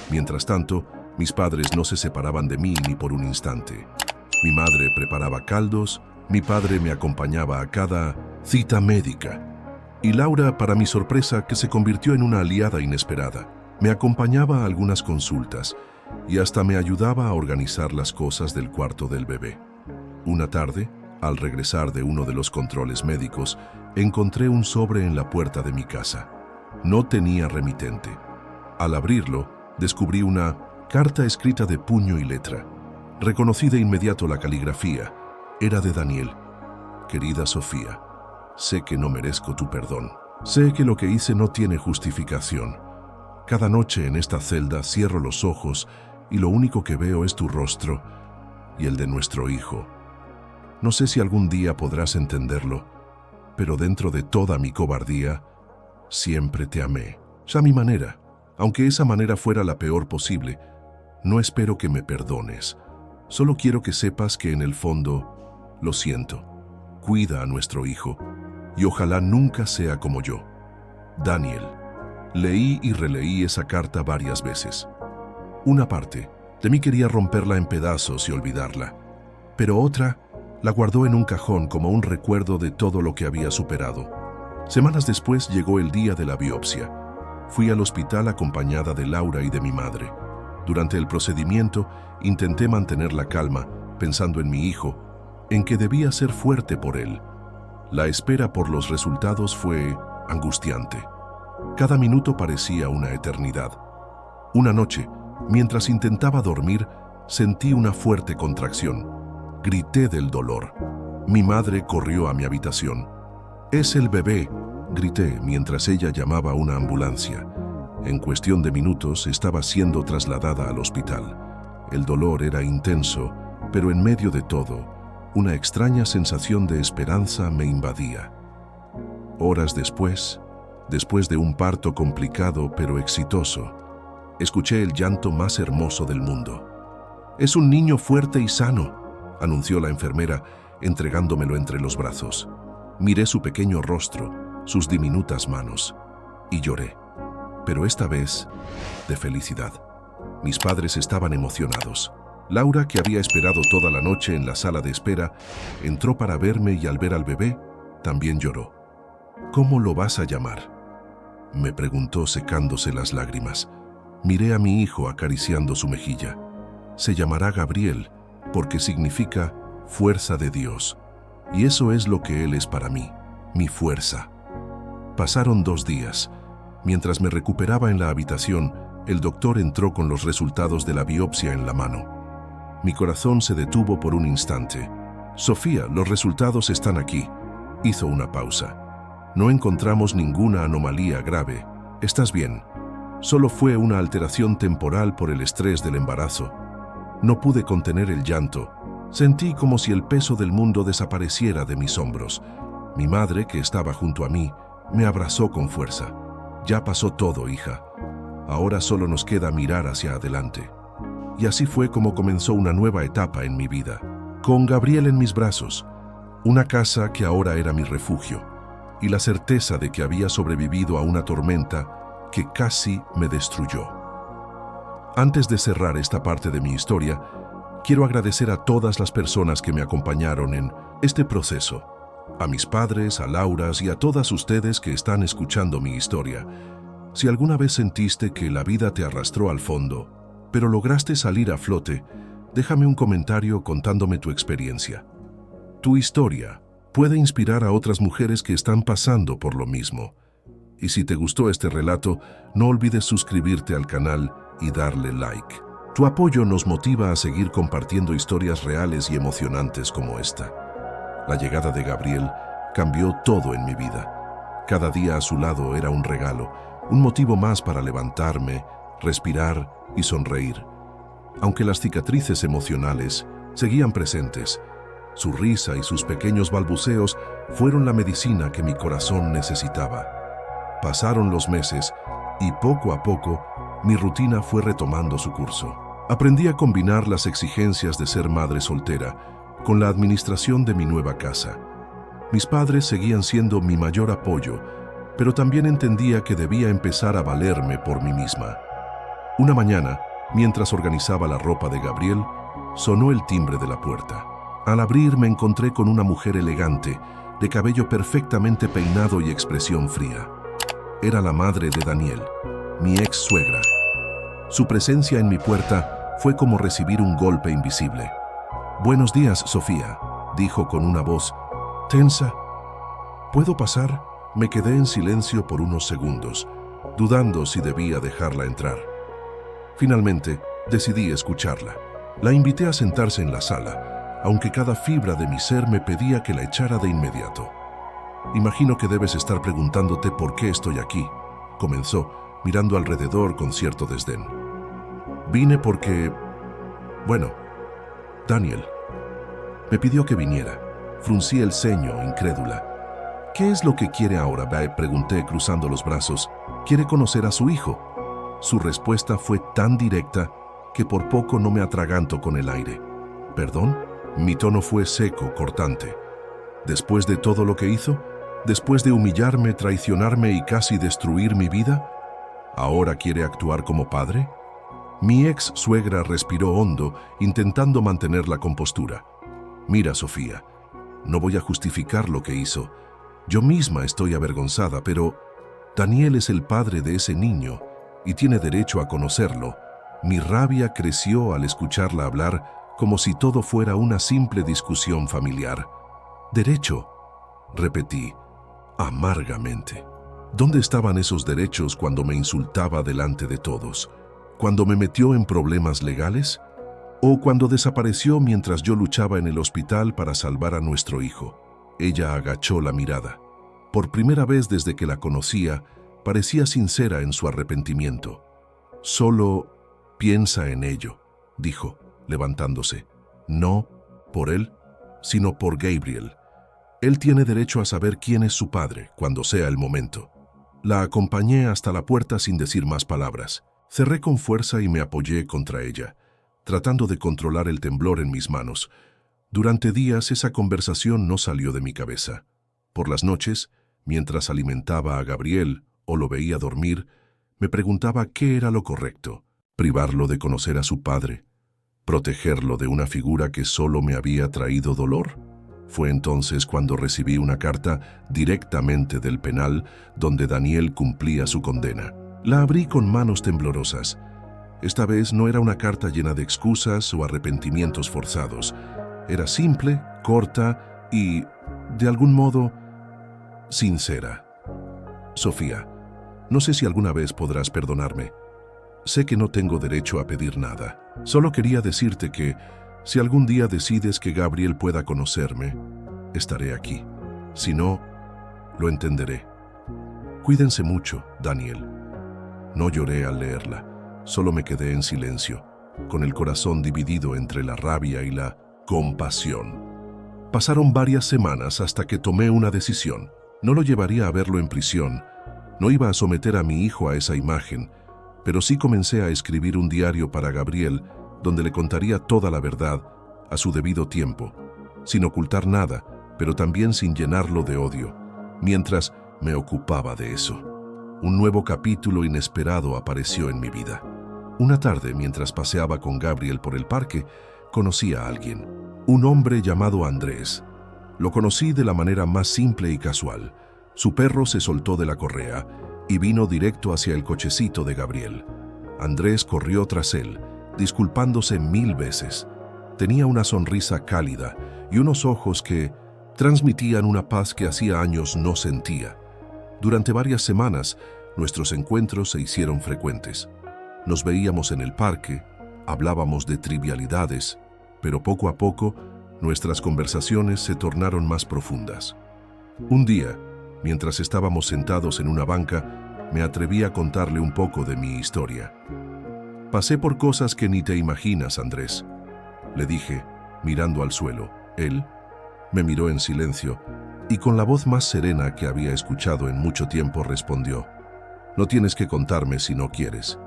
Mientras tanto, mis padres no se separaban de mí ni por un instante. Mi madre preparaba caldos, mi padre me acompañaba a cada cita médica. Y Laura, para mi sorpresa, que se convirtió en una aliada inesperada, me acompañaba a algunas consultas y hasta me ayudaba a organizar las cosas del cuarto del bebé. Una tarde, al regresar de uno de los controles médicos, encontré un sobre en la puerta de mi casa. No tenía remitente. Al abrirlo, descubrí una carta escrita de puño y letra. Reconocí de inmediato la caligrafía. Era de Daniel. «Querida Sofía, sé que no merezco tu perdón. Sé que lo que hice no tiene justificación. Cada noche en esta celda cierro los ojos y lo único que veo es tu rostro y el de nuestro hijo. No sé si algún día podrás entenderlo, pero dentro de toda mi cobardía, siempre te amé. A mi manera, aunque esa manera fuera la peor posible. No espero que me perdones. Solo quiero que sepas que en el fondo lo siento. cuida a nuestro hijo y ojalá nunca sea como yo. Daniel. Leí y releí esa carta varias veces. Una parte de mí quería romperla en pedazos y olvidarla, pero otra la guardó en un cajón como un recuerdo de todo lo que había superado. Semanas después llegó el día de la biopsia. Fui al hospital acompañada de Laura y de mi madre. Durante el procedimiento intenté mantener la calma, pensando en mi hijo, en que debía ser fuerte por él. La espera por los resultados fue angustiante. Cada minuto parecía una eternidad. Una noche, mientras intentaba dormir, sentí una fuerte contracción. Grité del dolor. Mi madre corrió a mi habitación. «¡Es el bebé!», grité mientras ella llamaba a una ambulancia. En cuestión de minutos estaba siendo trasladada al hospital. El dolor era intenso, pero en medio de todo, una extraña sensación de esperanza me invadía. Horas después de un parto complicado pero exitoso, escuché el llanto más hermoso del mundo. «Es un niño fuerte y sano», anunció la enfermera, entregándomelo entre los brazos. Miré su pequeño rostro, sus diminutas manos, y lloré. Pero esta vez, de felicidad. Mis padres estaban emocionados. Laura, que había esperado toda la noche en la sala de espera, entró para verme y al ver al bebé, también lloró. «¿Cómo lo vas a llamar?», me preguntó secándose las lágrimas. Miré a mi hijo acariciando su mejilla. «Se llamará Gabriel, porque significa fuerza de Dios. Y eso es lo que él es para mí, mi fuerza». Pasaron 2 días. Mientras me recuperaba en la habitación, el doctor entró con los resultados de la biopsia en la mano. Mi corazón se detuvo por un instante. «Sofía, los resultados están aquí». Hizo una pausa. «No encontramos ninguna anomalía grave. Estás bien. Solo fue una alteración temporal por el estrés del embarazo». No pude contener el llanto. Sentí como si el peso del mundo desapareciera de mis hombros. Mi madre, que estaba junto a mí, me abrazó con fuerza. «Ya pasó todo, hija. Ahora solo nos queda mirar hacia adelante». Y así fue como comenzó una nueva etapa en mi vida, con Gabriel en mis brazos, una casa que ahora era mi refugio, y la certeza de que había sobrevivido a una tormenta que casi me destruyó. Antes de cerrar esta parte de mi historia, quiero agradecer a todas las personas que me acompañaron en este proceso. A mis padres, a Laura y a todas ustedes que están escuchando mi historia. Si alguna vez sentiste que la vida te arrastró al fondo, pero lograste salir a flote, déjame un comentario contándome tu experiencia. Tu historia puede inspirar a otras mujeres que están pasando por lo mismo. Y si te gustó este relato, no olvides suscribirte al canal y darle like. Tu apoyo nos motiva a seguir compartiendo historias reales y emocionantes como esta. La llegada de Gabriel cambió todo en mi vida. Cada día a su lado era un regalo, un motivo más para levantarme, respirar y sonreír. Aunque las cicatrices emocionales seguían presentes, su risa y sus pequeños balbuceos fueron la medicina que mi corazón necesitaba. Pasaron los meses y poco a poco mi rutina fue retomando su curso. Aprendí a combinar las exigencias de ser madre soltera con la administración de mi nueva casa. Mis padres seguían siendo mi mayor apoyo, pero también entendía que debía empezar a valerme por mí misma. Una mañana, mientras organizaba la ropa de Gabriel, sonó el timbre de la puerta. Al abrir me encontré con una mujer elegante, de cabello perfectamente peinado y expresión fría. Era la madre de Daniel, mi ex suegra. Su presencia en mi puerta fue como recibir un golpe invisible. «Buenos días, Sofía», dijo con una voz tensa. «¿Puedo pasar?». Me quedé en silencio por unos segundos, dudando si debía dejarla entrar. Finalmente, decidí escucharla. La invité a sentarse en la sala, aunque cada fibra de mi ser me pedía que la echara de inmediato. «Imagino que debes estar preguntándote por qué estoy aquí», comenzó, mirando alrededor con cierto desdén. «Vine porque... bueno, Daniel me pidió que viniera». Fruncí el ceño, incrédula. «¿Qué es lo que quiere ahora?», pregunté cruzando los brazos. «¿Quiere conocer a su hijo?». Su respuesta fue tan directa que por poco no me atraganto con el aire. «¿Perdón?». Mi tono fue seco, cortante. Después de todo lo que hizo, después de humillarme, traicionarme y casi destruir mi vida, ¿ahora quiere actuar como padre? Mi ex suegra respiró hondo, intentando mantener la compostura. Mira, Sofía, no voy a justificar lo que hizo. Yo misma estoy avergonzada, pero Daniel es el padre de ese niño y tiene derecho a conocerlo. Mi rabia creció al escucharla hablar como si todo fuera una simple discusión familiar. «Derecho», repetí, amargamente. ¿Dónde estaban esos derechos cuando me insultaba delante de todos? ¿Cuando me metió en problemas legales? ¿O cuando desapareció mientras yo luchaba en el hospital para salvar a nuestro hijo? Ella agachó la mirada. Por primera vez desde que la conocía, parecía sincera en su arrepentimiento. «Solo piensa en ello», dijo, levantándose. «No por él, sino por Gabriel. Él tiene derecho a saber quién es su padre cuando sea el momento». La acompañé hasta la puerta sin decir más palabras. Cerré con fuerza y me apoyé contra ella, tratando de controlar el temblor en mis manos. Durante días esa conversación no salió de mi cabeza. Por las noches, mientras alimentaba a Gabriel o lo veía dormir, me preguntaba qué era lo correcto: privarlo de conocer a su padre, protegerlo de una figura que solo me había traído dolor. Fue entonces cuando recibí una carta directamente del penal donde Daniel cumplía su condena. La abrí con manos temblorosas. Esta vez no era una carta llena de excusas o arrepentimientos forzados. Era simple, corta y, de algún modo, sincera. «Sofía, no sé si alguna vez podrás perdonarme. Sé que no tengo derecho a pedir nada. Solo quería decirte que, si algún día decides que Gabriel pueda conocerme, estaré aquí. Si no, lo entenderé. Cuídense mucho, Daniel». No lloré al leerla, solo me quedé en silencio, con el corazón dividido entre la rabia y la compasión. Pasaron varias semanas hasta que tomé una decisión. No lo llevaría a verlo en prisión, no iba a someter a mi hijo a esa imagen, pero sí comencé a escribir un diario para Gabriel, donde le contaría toda la verdad a su debido tiempo, sin ocultar nada, pero también sin llenarlo de odio, mientras me ocupaba de eso. Un nuevo capítulo inesperado apareció en mi vida. Una tarde, mientras paseaba con Gabriel por el parque, conocí a alguien, un hombre llamado Andrés. Lo conocí de la manera más simple y casual. Su perro se soltó de la correa y vino directo hacia el cochecito de Gabriel. Andrés corrió tras él, disculpándose 1000 veces. Tenía una sonrisa cálida y unos ojos que transmitían una paz que hacía años no sentía. Durante varias semanas, nuestros encuentros se hicieron frecuentes. Nos veíamos en el parque, hablábamos de trivialidades, pero poco a poco nuestras conversaciones se tornaron más profundas. Un día, mientras estábamos sentados en una banca, me atreví a contarle un poco de mi historia. «Pasé por cosas que ni te imaginas, Andrés», le dije, mirando al suelo. Él me miró en silencio y con la voz más serena que había escuchado en mucho tiempo respondió: «No tienes que contarme si no quieres.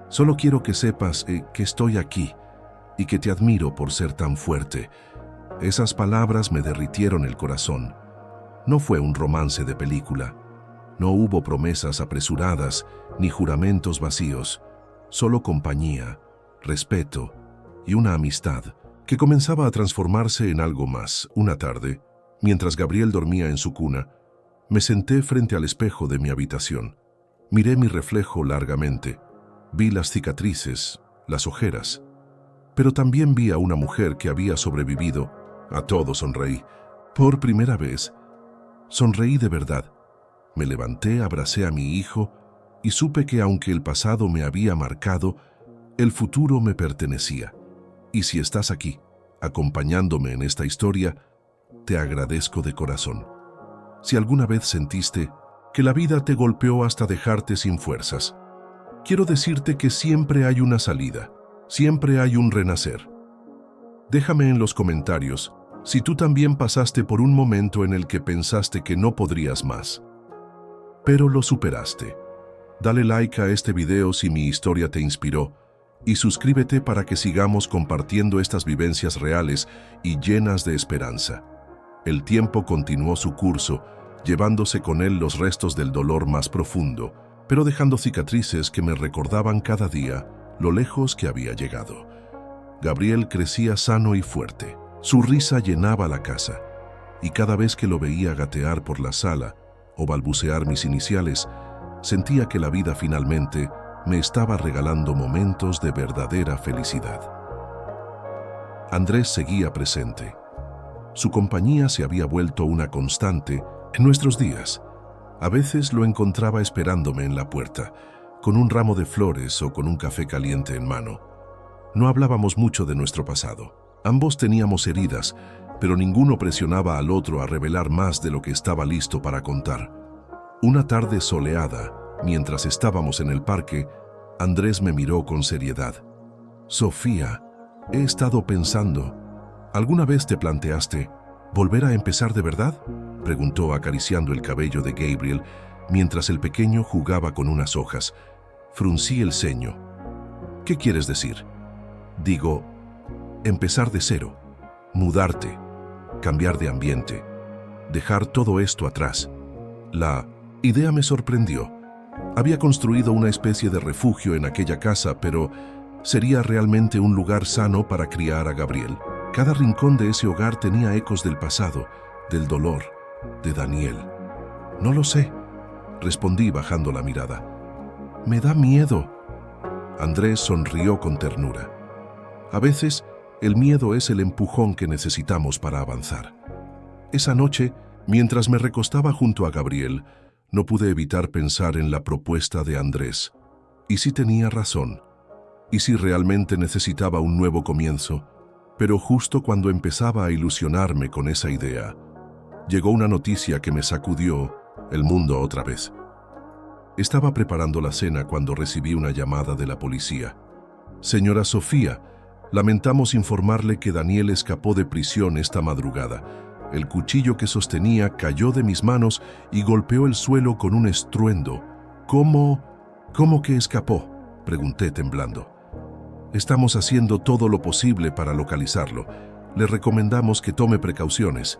Solo quiero que sepas que estoy aquí y que te admiro por ser tan fuerte». Esas palabras me derritieron el corazón. No fue un romance de película. No hubo promesas apresuradas ni juramentos vacíos, solo compañía, respeto y una amistad que comenzaba a transformarse en algo más. Una tarde, mientras Gabriel dormía en su cuna, me senté frente al espejo de mi habitación. Miré mi reflejo largamente. Vi las cicatrices, las ojeras, pero también vi a una mujer que había sobrevivido. A todo sonreí. Por primera vez, sonreí de verdad. Me levanté, abracé a mi hijo y supe que aunque el pasado me había marcado, el futuro me pertenecía. Y si estás aquí, acompañándome en esta historia, te agradezco de corazón. Si alguna vez sentiste que la vida te golpeó hasta dejarte sin fuerzas, quiero decirte que siempre hay una salida, siempre hay un renacer. Déjame en los comentarios si tú también pasaste por un momento en el que pensaste que no podrías más, pero lo superaste. Dale like a este video si mi historia te inspiró y suscríbete para que sigamos compartiendo estas vivencias reales y llenas de esperanza. El tiempo continuó su curso, llevándose con él los restos del dolor más profundo, pero dejando cicatrices que me recordaban cada día lo lejos que había llegado. Gabriel crecía sano y fuerte. Su risa llenaba la casa, y cada vez que lo veía gatear por la sala o balbucear mis iniciales, sentía que la vida finalmente me estaba regalando momentos de verdadera felicidad. Andrés seguía presente. Su compañía se había vuelto una constante en nuestros días. A veces lo encontraba esperándome en la puerta, con un ramo de flores o con un café caliente en mano. No hablábamos mucho de nuestro pasado. Ambos teníamos heridas, pero ninguno presionaba al otro a revelar más de lo que estaba listo para contar. Una tarde soleada, mientras estábamos en el parque, Andrés me miró con seriedad. «Sofía, he estado pensando. ¿Alguna vez te planteaste volver a empezar de verdad?», preguntó acariciando el cabello de Gabriel mientras el pequeño jugaba con unas hojas. Fruncí el ceño. «¿Qué quieres decir?». «Digo, empezar de cero, mudarte, cambiar de ambiente, dejar todo esto atrás». La idea me sorprendió. Había construido una especie de refugio en aquella casa, pero ¿sería realmente un lugar sano para criar a Gabriel? Cada rincón de ese hogar tenía ecos del pasado, del dolor, de Daniel. «No lo sé», respondí bajando la mirada. «Me da miedo». Andrés sonrió con ternura. A veces, el miedo es el empujón que necesitamos para avanzar. Esa noche, mientras me recostaba junto a Gabriel, no pude evitar pensar en la propuesta de Andrés. ¿Y si tenía razón? ¿Y si realmente necesitaba un nuevo comienzo? Pero justo cuando empezaba a ilusionarme con esa idea, llegó una noticia que me sacudió el mundo otra vez. Estaba preparando la cena cuando recibí una llamada de la policía. «Señora Sofía, lamentamos informarle que Daniel escapó de prisión esta madrugada. El cuchillo que sostenía cayó de mis manos y golpeó el suelo con un estruendo». ¿Cómo que escapó?», pregunté temblando. «Estamos haciendo todo lo posible para localizarlo. Le recomendamos que tome precauciones.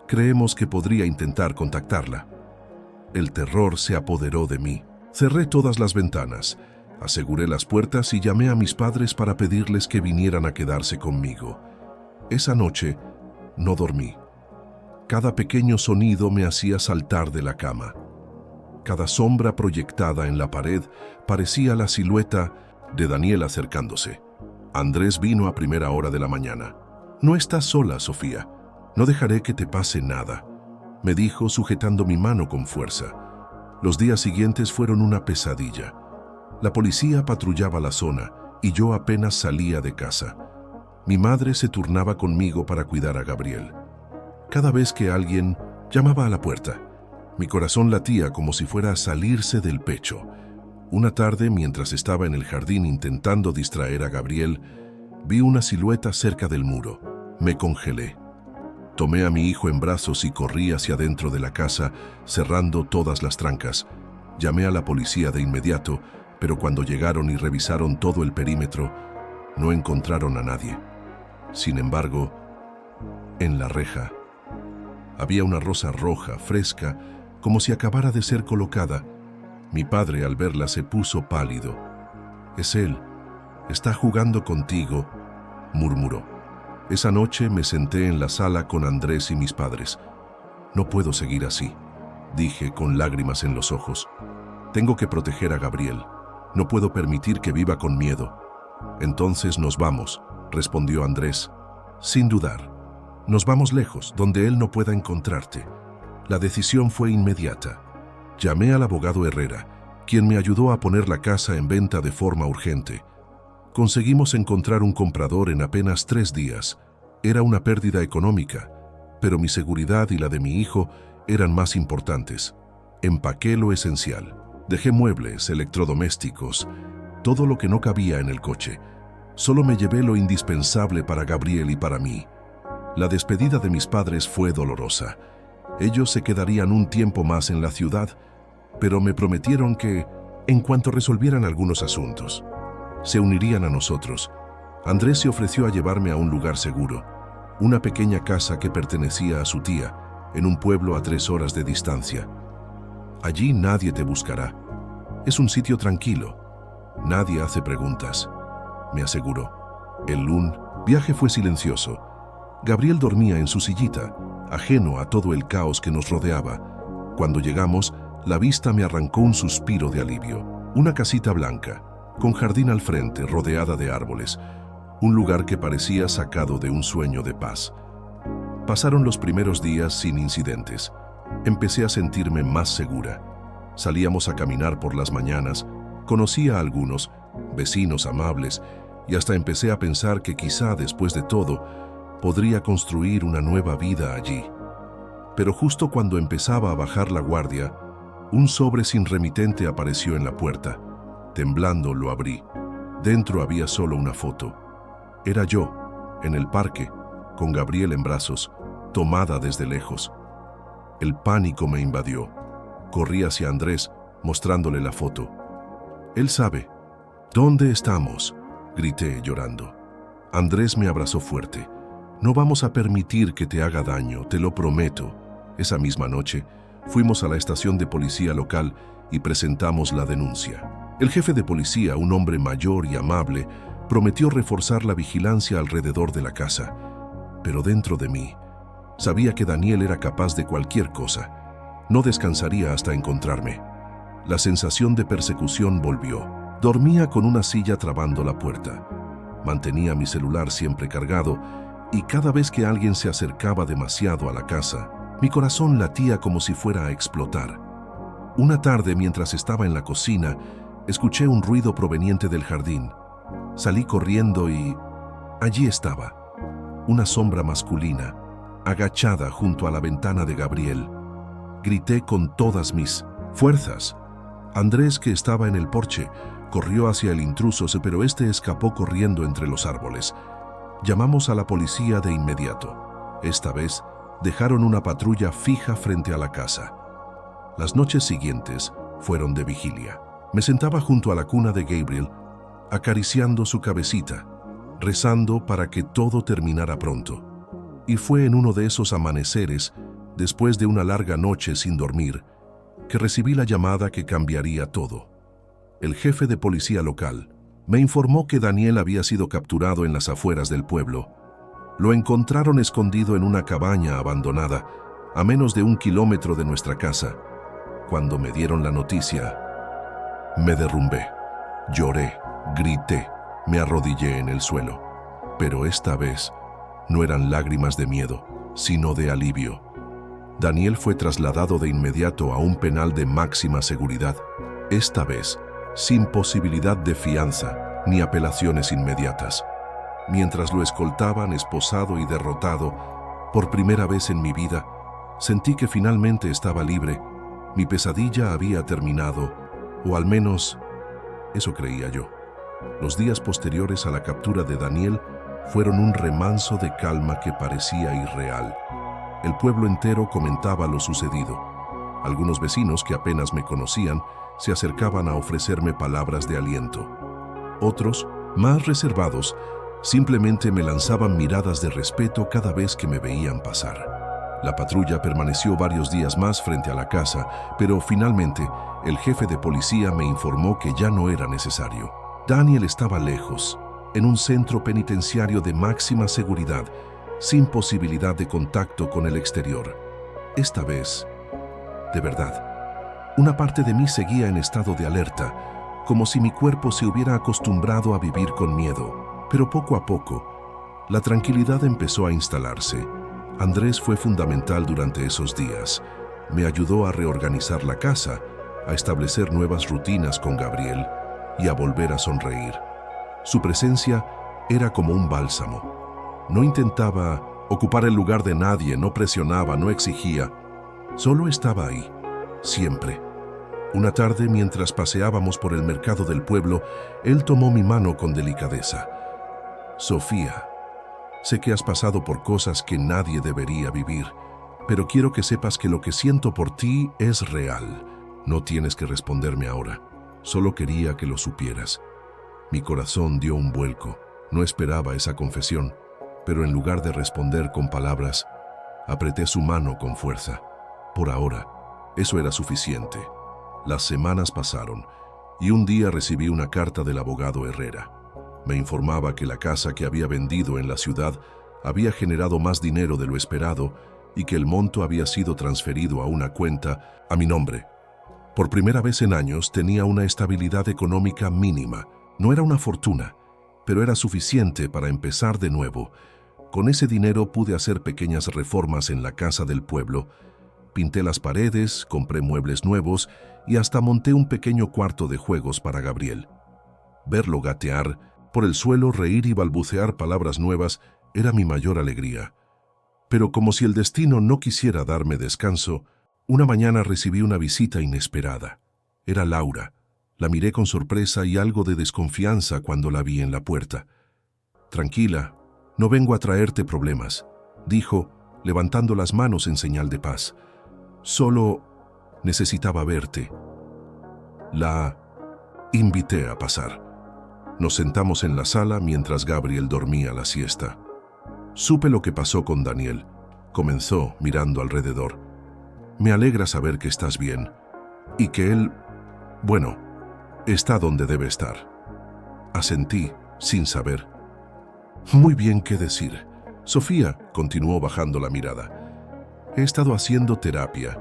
Creemos que podría intentar contactarla». El terror se apoderó de mí. Cerré todas las ventanas, aseguré las puertas y llamé a mis padres para pedirles que vinieran a quedarse conmigo. Esa noche no dormí. Cada pequeño sonido me hacía saltar de la cama. Cada sombra proyectada en la pared parecía la silueta de Daniel acercándose. Andrés vino a primera hora de la mañana. «No estás sola, Sofía. No dejaré que te pase nada», me dijo sujetando mi mano con fuerza. Los días siguientes fueron una pesadilla. La policía patrullaba la zona y yo apenas salía de casa. Mi madre se turnaba conmigo para cuidar a Gabriel. Cada vez que alguien llamaba a la puerta, mi corazón latía como si fuera a salirse del pecho. Una tarde, mientras estaba en el jardín intentando distraer a Gabriel, vi una silueta cerca del muro. Me congelé. Tomé a mi hijo en brazos y corrí hacia adentro de la casa, cerrando todas las trancas. Llamé a la policía de inmediato, pero cuando llegaron y revisaron todo el perímetro, no encontraron a nadie. Sin embargo, en la reja había una rosa roja, fresca, como si acabara de ser colocada. Mi padre, al verla, se puso pálido. «Es él. Está jugando contigo», murmuró. Esa noche me senté en la sala con Andrés y mis padres. «No puedo seguir así», dije con lágrimas en los ojos. «Tengo que proteger a Gabriel. No puedo permitir que viva con miedo». «Entonces nos vamos», respondió Andrés. «Sin dudar. Nos vamos lejos, donde él no pueda encontrarte». La decisión fue inmediata. Llamé al abogado Herrera, quien me ayudó a poner la casa en venta de forma urgente. Conseguimos encontrar un comprador en apenas 3 días. Era una pérdida económica, pero mi seguridad y la de mi hijo eran más importantes. Empaqué lo esencial. Dejé muebles, electrodomésticos, todo lo que no cabía en el coche. Solo me llevé lo indispensable para Gabriel y para mí. La despedida de mis padres fue dolorosa. Ellos se quedarían un tiempo más en la ciudad, pero me prometieron que, en cuanto resolvieran algunos asuntos, se unirían a nosotros. Andrés se ofreció a llevarme a un lugar seguro. una pequeña casa que pertenecía a su tía, en un pueblo a 3 horas de distancia. Allí nadie te buscará. Es un sitio tranquilo. Nadie hace preguntas, me aseguró. El viaje fue silencioso. Gabriel dormía en su sillita, ajeno a todo el caos que nos rodeaba. Cuando llegamos, la vista me arrancó un suspiro de alivio. Una casita blanca, con jardín al frente, rodeada de árboles. Un lugar que parecía sacado de un sueño de paz. Pasaron los primeros días sin incidentes. Empecé a sentirme más segura. Salíamos a caminar por las mañanas, conocí a algunos, vecinos amables, y hasta empecé a pensar que quizá después de todo, podría construir una nueva vida allí. Pero justo cuando empezaba a bajar la guardia, un sobre sin remitente apareció en la puerta. Temblando lo abrí. Dentro había solo una foto. Era yo, en el parque, con Gabriel en brazos, tomada desde lejos. El pánico me invadió. Corrí hacia Andrés, mostrándole la foto. Él sabe. ¿Dónde estamos?, grité llorando. Andrés me abrazó fuerte. No vamos a permitir que te haga daño, te lo prometo. Esa misma noche, fuimos a la estación de policía local y presentamos la denuncia. El jefe de policía, un hombre mayor y amable, prometió reforzar la vigilancia alrededor de la casa. Pero dentro de mí, sabía que Daniel era capaz de cualquier cosa. No descansaría hasta encontrarme. La sensación de persecución volvió. Dormía con una silla trabando la puerta. Mantenía mi celular siempre cargado y cada vez que alguien se acercaba demasiado a la casa, mi corazón latía como si fuera a explotar. Una tarde, mientras estaba en la cocina, escuché un ruido proveniente del jardín. Salí corriendo y allí estaba, una sombra masculina, agachada junto a la ventana de Gabriel. Grité con todas mis fuerzas. Andrés, que estaba en el porche, corrió hacia el intruso, pero este escapó corriendo entre los árboles. Llamamos a la policía de inmediato. Esta vez, dejaron una patrulla fija frente a la casa. Las noches siguientes fueron de vigilia. Me sentaba junto a la cuna de Gabriel, acariciando su cabecita, rezando para que todo terminara pronto. Y fue en uno de esos amaneceres, después de una larga noche sin dormir, que recibí la llamada que cambiaría todo. El jefe de policía local me informó que Daniel había sido capturado en las afueras del pueblo. Lo encontraron escondido en una cabaña abandonada, a menos de 1 kilómetro de nuestra casa. Cuando me dieron la noticia, me derrumbé. Lloré, grité, me arrodillé en el suelo. Pero esta vez no eran lágrimas de miedo, sino de alivio. Daniel fue trasladado de inmediato a un penal de máxima seguridad, esta vez sin posibilidad de fianza ni apelaciones inmediatas. Mientras lo escoltaban esposado y derrotado, por primera vez en mi vida, sentí que finalmente estaba libre. Mi pesadilla había terminado, o al menos eso creía yo. Los días posteriores a la captura de Daniel fueron un remanso de calma que parecía irreal. El pueblo entero comentaba lo sucedido. Algunos vecinos que apenas me conocían se acercaban a ofrecerme palabras de aliento. Otros, más reservados, simplemente me lanzaban miradas de respeto cada vez que me veían pasar. La patrulla permaneció varios días más frente a la casa, pero finalmente el jefe de policía me informó que ya no era necesario. Daniel estaba lejos, en un centro penitenciario de máxima seguridad, sin posibilidad de contacto con el exterior. Esta vez, de verdad, una parte de mí seguía en estado de alerta, como si mi cuerpo se hubiera acostumbrado a vivir con miedo. Pero poco a poco, la tranquilidad empezó a instalarse. Andrés fue fundamental durante esos días. Me ayudó a reorganizar la casa, a establecer nuevas rutinas con Gabriel y a volver a sonreír. Su presencia era como un bálsamo. No intentaba ocupar el lugar de nadie, no presionaba, no exigía. Solo estaba ahí, siempre. Una tarde, mientras paseábamos por el mercado del pueblo, él tomó mi mano con delicadeza. Sofía, sé que has pasado por cosas que nadie debería vivir, pero quiero que sepas que lo que siento por ti es real. No tienes que responderme ahora. Solo quería que lo supieras. Mi corazón dio un vuelco. No esperaba esa confesión. pero en lugar de responder con palabras, apreté su mano con fuerza. Por ahora, eso era suficiente. Las semanas pasaron y un día recibí una carta del abogado Herrera. Me informaba que la casa que había vendido en la ciudad había generado más dinero de lo esperado y que el monto había sido transferido a una cuenta a mi nombre. Por primera vez en años tenía una estabilidad económica mínima. No era una fortuna, pero era suficiente para empezar de nuevo. Con ese dinero pude hacer pequeñas reformas en la casa del pueblo. Pinté las paredes, compré muebles nuevos y hasta monté un pequeño cuarto de juegos para Gabriel. Verlo gatear por el suelo, reír y balbucear palabras nuevas era mi mayor alegría. Pero como si el destino no quisiera darme descanso, una mañana recibí una visita inesperada. Era Laura. La miré con sorpresa y algo de desconfianza cuando la vi en la puerta. «Tranquila, no vengo a traerte problemas», dijo, levantando las manos en señal de paz. «Solo necesitaba verte». La invité a pasar. Nos sentamos en la sala mientras Gabriel dormía la siesta. Supe lo que pasó con Daniel. Comenzó mirando alrededor. «Me alegra saber que estás bien y que él, bueno, está donde debe estar». Asentí, sin saber muy bien qué decir. Sofía continuó bajando la mirada. «He estado haciendo terapia,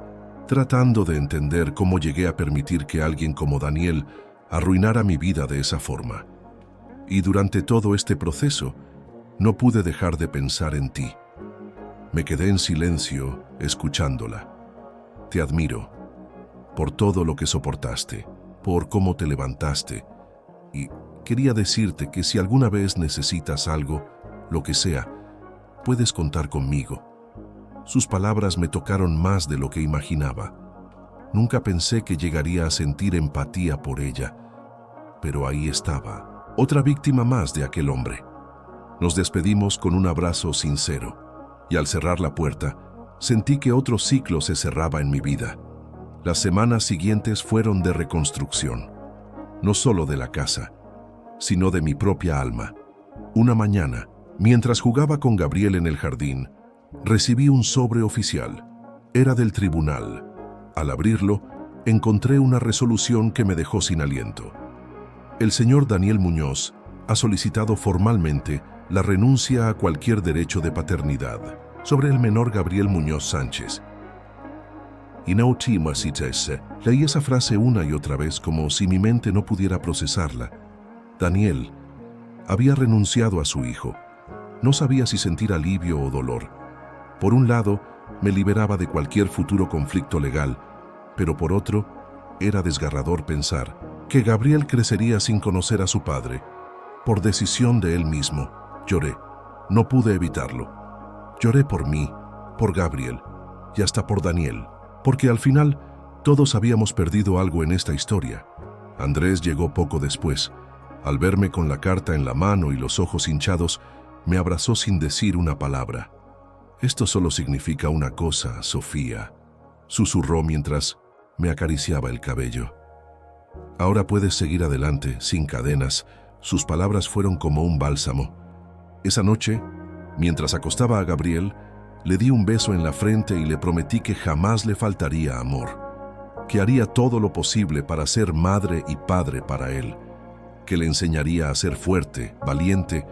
tratando de entender cómo llegué a permitir que alguien como Daniel arruinara mi vida de esa forma. Y durante todo este proceso, no pude dejar de pensar en ti». Me quedé en silencio, escuchándola. «Te admiro por todo lo que soportaste, por cómo te levantaste. Y quería decirte que si alguna vez necesitas algo, lo que sea, puedes contar conmigo». Sus palabras me tocaron más de lo que imaginaba. Nunca pensé que llegaría a sentir empatía por ella, pero ahí estaba, otra víctima más de aquel hombre. Nos despedimos con un abrazo sincero, y al cerrar la puerta, sentí que otro ciclo se cerraba en mi vida. Las semanas siguientes fueron de reconstrucción, no solo de la casa, sino de mi propia alma. Una mañana, mientras jugaba con Gabriel en el jardín, recibí un sobre oficial. Era del tribunal. Al abrirlo, encontré una resolución que me dejó sin aliento. El señor Daniel Muñoz ha solicitado formalmente la renuncia a cualquier derecho de paternidad sobre el menor Gabriel Muñoz Sánchez. Leí esa frase una y otra vez como si mi mente no pudiera procesarla. Daniel había renunciado a su hijo. No sabía si sentir alivio o dolor. Por un lado, me liberaba de cualquier futuro conflicto legal, pero por otro, era desgarrador pensar que Gabriel crecería sin conocer a su padre. Por decisión de él mismo, lloré. No pude evitarlo. Lloré por mí, por Gabriel y hasta por Daniel, porque al final todos habíamos perdido algo en esta historia. Andrés llegó poco después. Al verme con la carta en la mano y los ojos hinchados, me abrazó sin decir una palabra. «Esto solo significa una cosa, Sofía», susurró mientras me acariciaba el cabello. «Ahora puedes seguir adelante, sin cadenas». Sus palabras fueron como un bálsamo. Esa noche, mientras acostaba a Gabriel, le di un beso en la frente y le prometí que jamás le faltaría amor, que haría todo lo posible para ser madre y padre para él, que le enseñaría a ser fuerte, valiente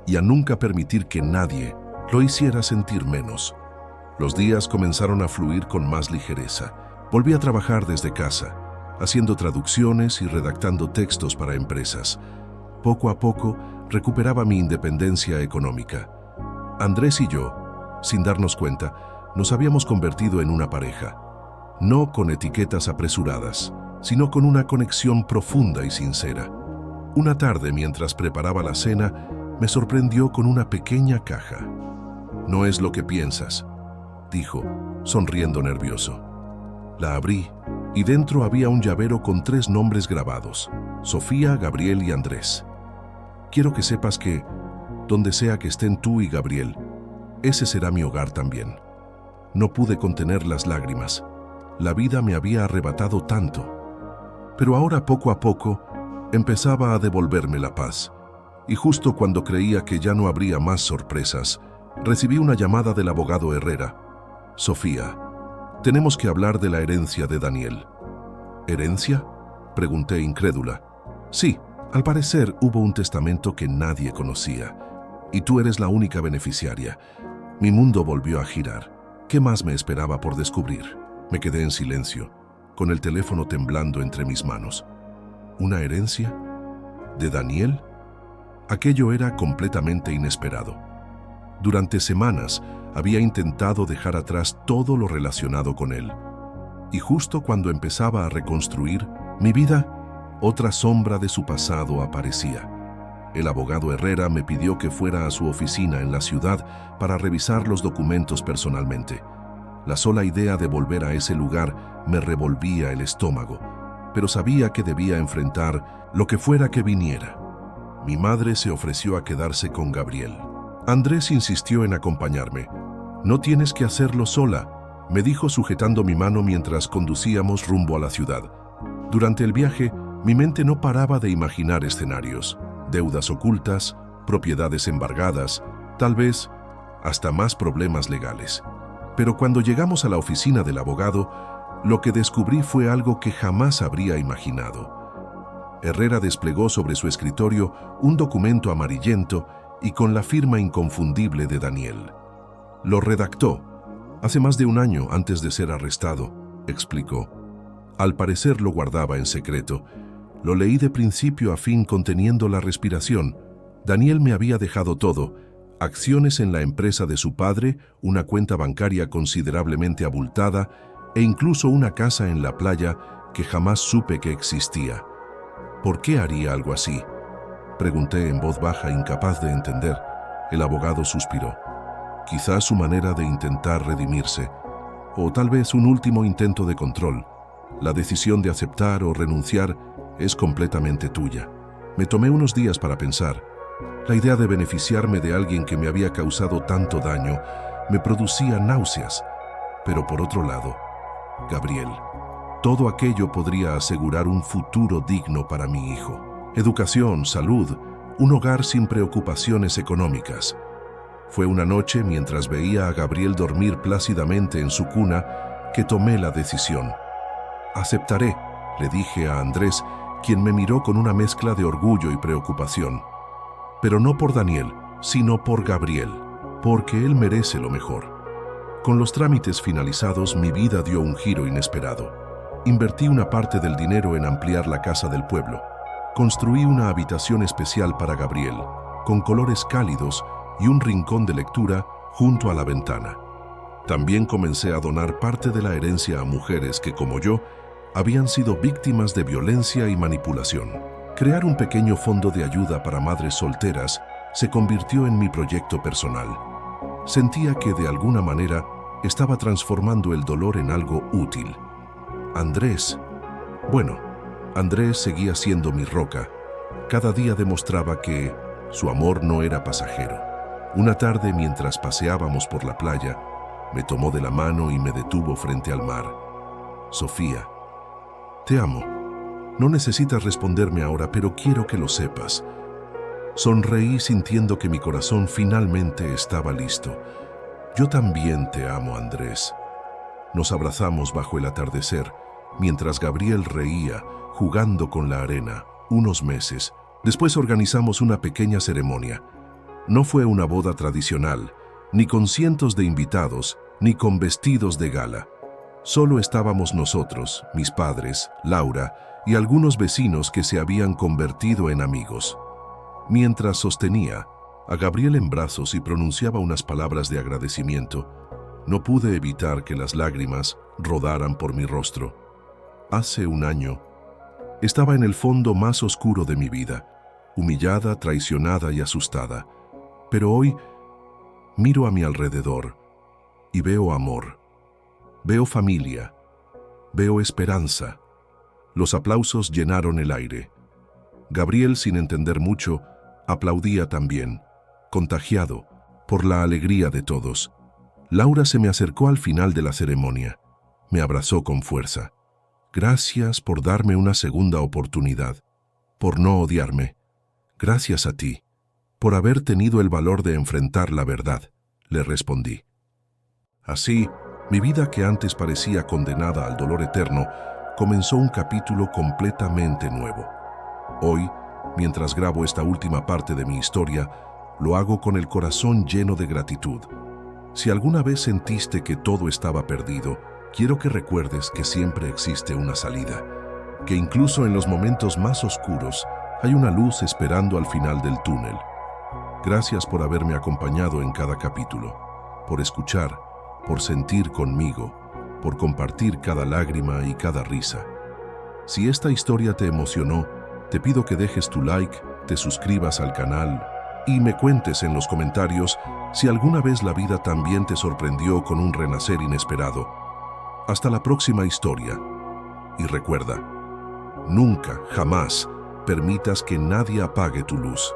y a nunca permitir que nadie lo hiciera sentir menos. Los días comenzaron a fluir con más ligereza. Volví a trabajar desde casa, haciendo traducciones y redactando textos para empresas. Poco a poco recuperaba mi independencia económica. Andrés y yo, sin darnos cuenta, nos habíamos convertido en una pareja. No con etiquetas apresuradas, sino con una conexión profunda y sincera. Una tarde, mientras preparaba la cena, me sorprendió con una pequeña caja. «No es lo que piensas», dijo, sonriendo nervioso. La abrí y dentro había un llavero con 3 nombres grabados: Sofía, Gabriel y Andrés. «Quiero que sepas que, donde sea que estén tú y Gabriel, ese será mi hogar también». No pude contener las lágrimas. La vida me había arrebatado tanto. Pero ahora, poco a poco, empezaba a devolverme la paz. y justo cuando creía que ya no habría más sorpresas, recibí una llamada del abogado Herrera. Sofía, tenemos que hablar de la herencia de Daniel. ¿Herencia?, pregunté incrédula. Sí, al parecer hubo un testamento que nadie conocía, y tú eres la única beneficiaria. Mi mundo volvió a girar. ¿Qué más me esperaba por descubrir? Me quedé en silencio, con el teléfono temblando entre mis manos. ¿Una herencia? ¿De Daniel? Aquello era completamente inesperado. Durante semanas había intentado dejar atrás todo lo relacionado con él. Y justo cuando empezaba a reconstruir mi vida, otra sombra de su pasado aparecía. El abogado Herrera me pidió que fuera a su oficina en la ciudad para revisar los documentos personalmente. La sola idea de volver a ese lugar me revolvía el estómago, pero sabía que debía enfrentar lo que fuera que viniera. Mi madre se ofreció a quedarse con Gabriel. Andrés insistió en acompañarme. «No tienes que hacerlo sola», me dijo sujetando mi mano mientras conducíamos rumbo a la ciudad. Durante el viaje, mi mente no paraba de imaginar escenarios, deudas ocultas, propiedades embargadas, tal vez hasta más problemas legales. Pero cuando llegamos a la oficina del abogado, lo que descubrí fue algo que jamás habría imaginado. Herrera desplegó sobre su escritorio un documento amarillento y con la firma inconfundible de Daniel. Lo redactó hace más de un año antes de ser arrestado, explicó. Al parecer lo guardaba en secreto. Lo leí de principio a fin conteniendo la respiración. Daniel me había dejado todo: acciones en la empresa de su padre, una cuenta bancaria considerablemente abultada e incluso una casa en la playa que jamás supe que existía. ¿Por qué haría algo así?, pregunté en voz baja, incapaz de entender. El abogado suspiró. Quizás su manera de intentar redimirse, o tal vez un último intento de control. La decisión de aceptar o renunciar es completamente tuya. Me tomé unos días para pensar. La idea de beneficiarme de alguien que me había causado tanto daño me producía náuseas. Pero por otro lado, Gabriel, todo aquello podría asegurar un futuro digno para mi hijo. Educación, salud, un hogar sin preocupaciones económicas. Fue una noche mientras veía a Gabriel dormir plácidamente en su cuna que tomé la decisión. Aceptaré, le dije a Andrés, quien me miró con una mezcla de orgullo y preocupación. Pero no por Daniel, sino por Gabriel, porque él merece lo mejor. Con los trámites finalizados, mi vida dio un giro inesperado. Invertí una parte del dinero en ampliar la casa del pueblo. Construí una habitación especial para Gabriel, con colores cálidos y un rincón de lectura junto a la ventana. También comencé a donar parte de la herencia a mujeres que, como yo, habían sido víctimas de violencia y manipulación. Crear un pequeño fondo de ayuda para madres solteras se convirtió en mi proyecto personal. Sentía que, de alguna manera, estaba transformando el dolor en algo útil. Andrés seguía siendo mi roca. Cada día demostraba que su amor no era pasajero. Una tarde, mientras paseábamos por la playa, me tomó de la mano y me detuvo frente al mar. Sofía, te amo. No necesitas responderme ahora, pero quiero que lo sepas. Sonreí sintiendo que mi corazón finalmente estaba listo. Yo también te amo, Andrés. Nos abrazamos bajo el atardecer, mientras Gabriel reía, jugando con la arena, unos meses. Después organizamos una pequeña ceremonia. No fue una boda tradicional, ni con cientos de invitados, ni con vestidos de gala. Solo estábamos nosotros, mis padres, Laura y algunos vecinos que se habían convertido en amigos. Mientras sostenía a Gabriel en brazos y pronunciaba unas palabras de agradecimiento, no pude evitar que las lágrimas rodaran por mi rostro. Hace un año, estaba en el fondo más oscuro de mi vida, humillada, traicionada y asustada. Pero hoy miro a mi alrededor y veo amor, veo familia, veo esperanza. Los aplausos llenaron el aire. Gabriel, sin entender mucho, aplaudía también, contagiado por la alegría de todos. Laura se me acercó al final de la ceremonia. Me abrazó con fuerza. Gracias por darme una segunda oportunidad, por no odiarme. Gracias a ti. por haber tenido el valor de enfrentar la verdad, le respondí. Así, mi vida que antes parecía condenada al dolor eterno, comenzó un capítulo completamente nuevo. Hoy, mientras grabo esta última parte de mi historia, lo hago con el corazón lleno de gratitud. Si alguna vez sentiste que todo estaba perdido, quiero que recuerdes que siempre existe una salida, que incluso en los momentos más oscuros hay una luz esperando al final del túnel. Gracias por haberme acompañado en cada capítulo, por escuchar, por sentir conmigo, por compartir cada lágrima y cada risa. Si esta historia te emocionó, te pido que dejes tu like, te suscribas al canal y me cuentes en los comentarios si alguna vez la vida también te sorprendió con un renacer inesperado. Hasta la próxima historia. Y recuerda, nunca, jamás permitas que nadie apague tu luz.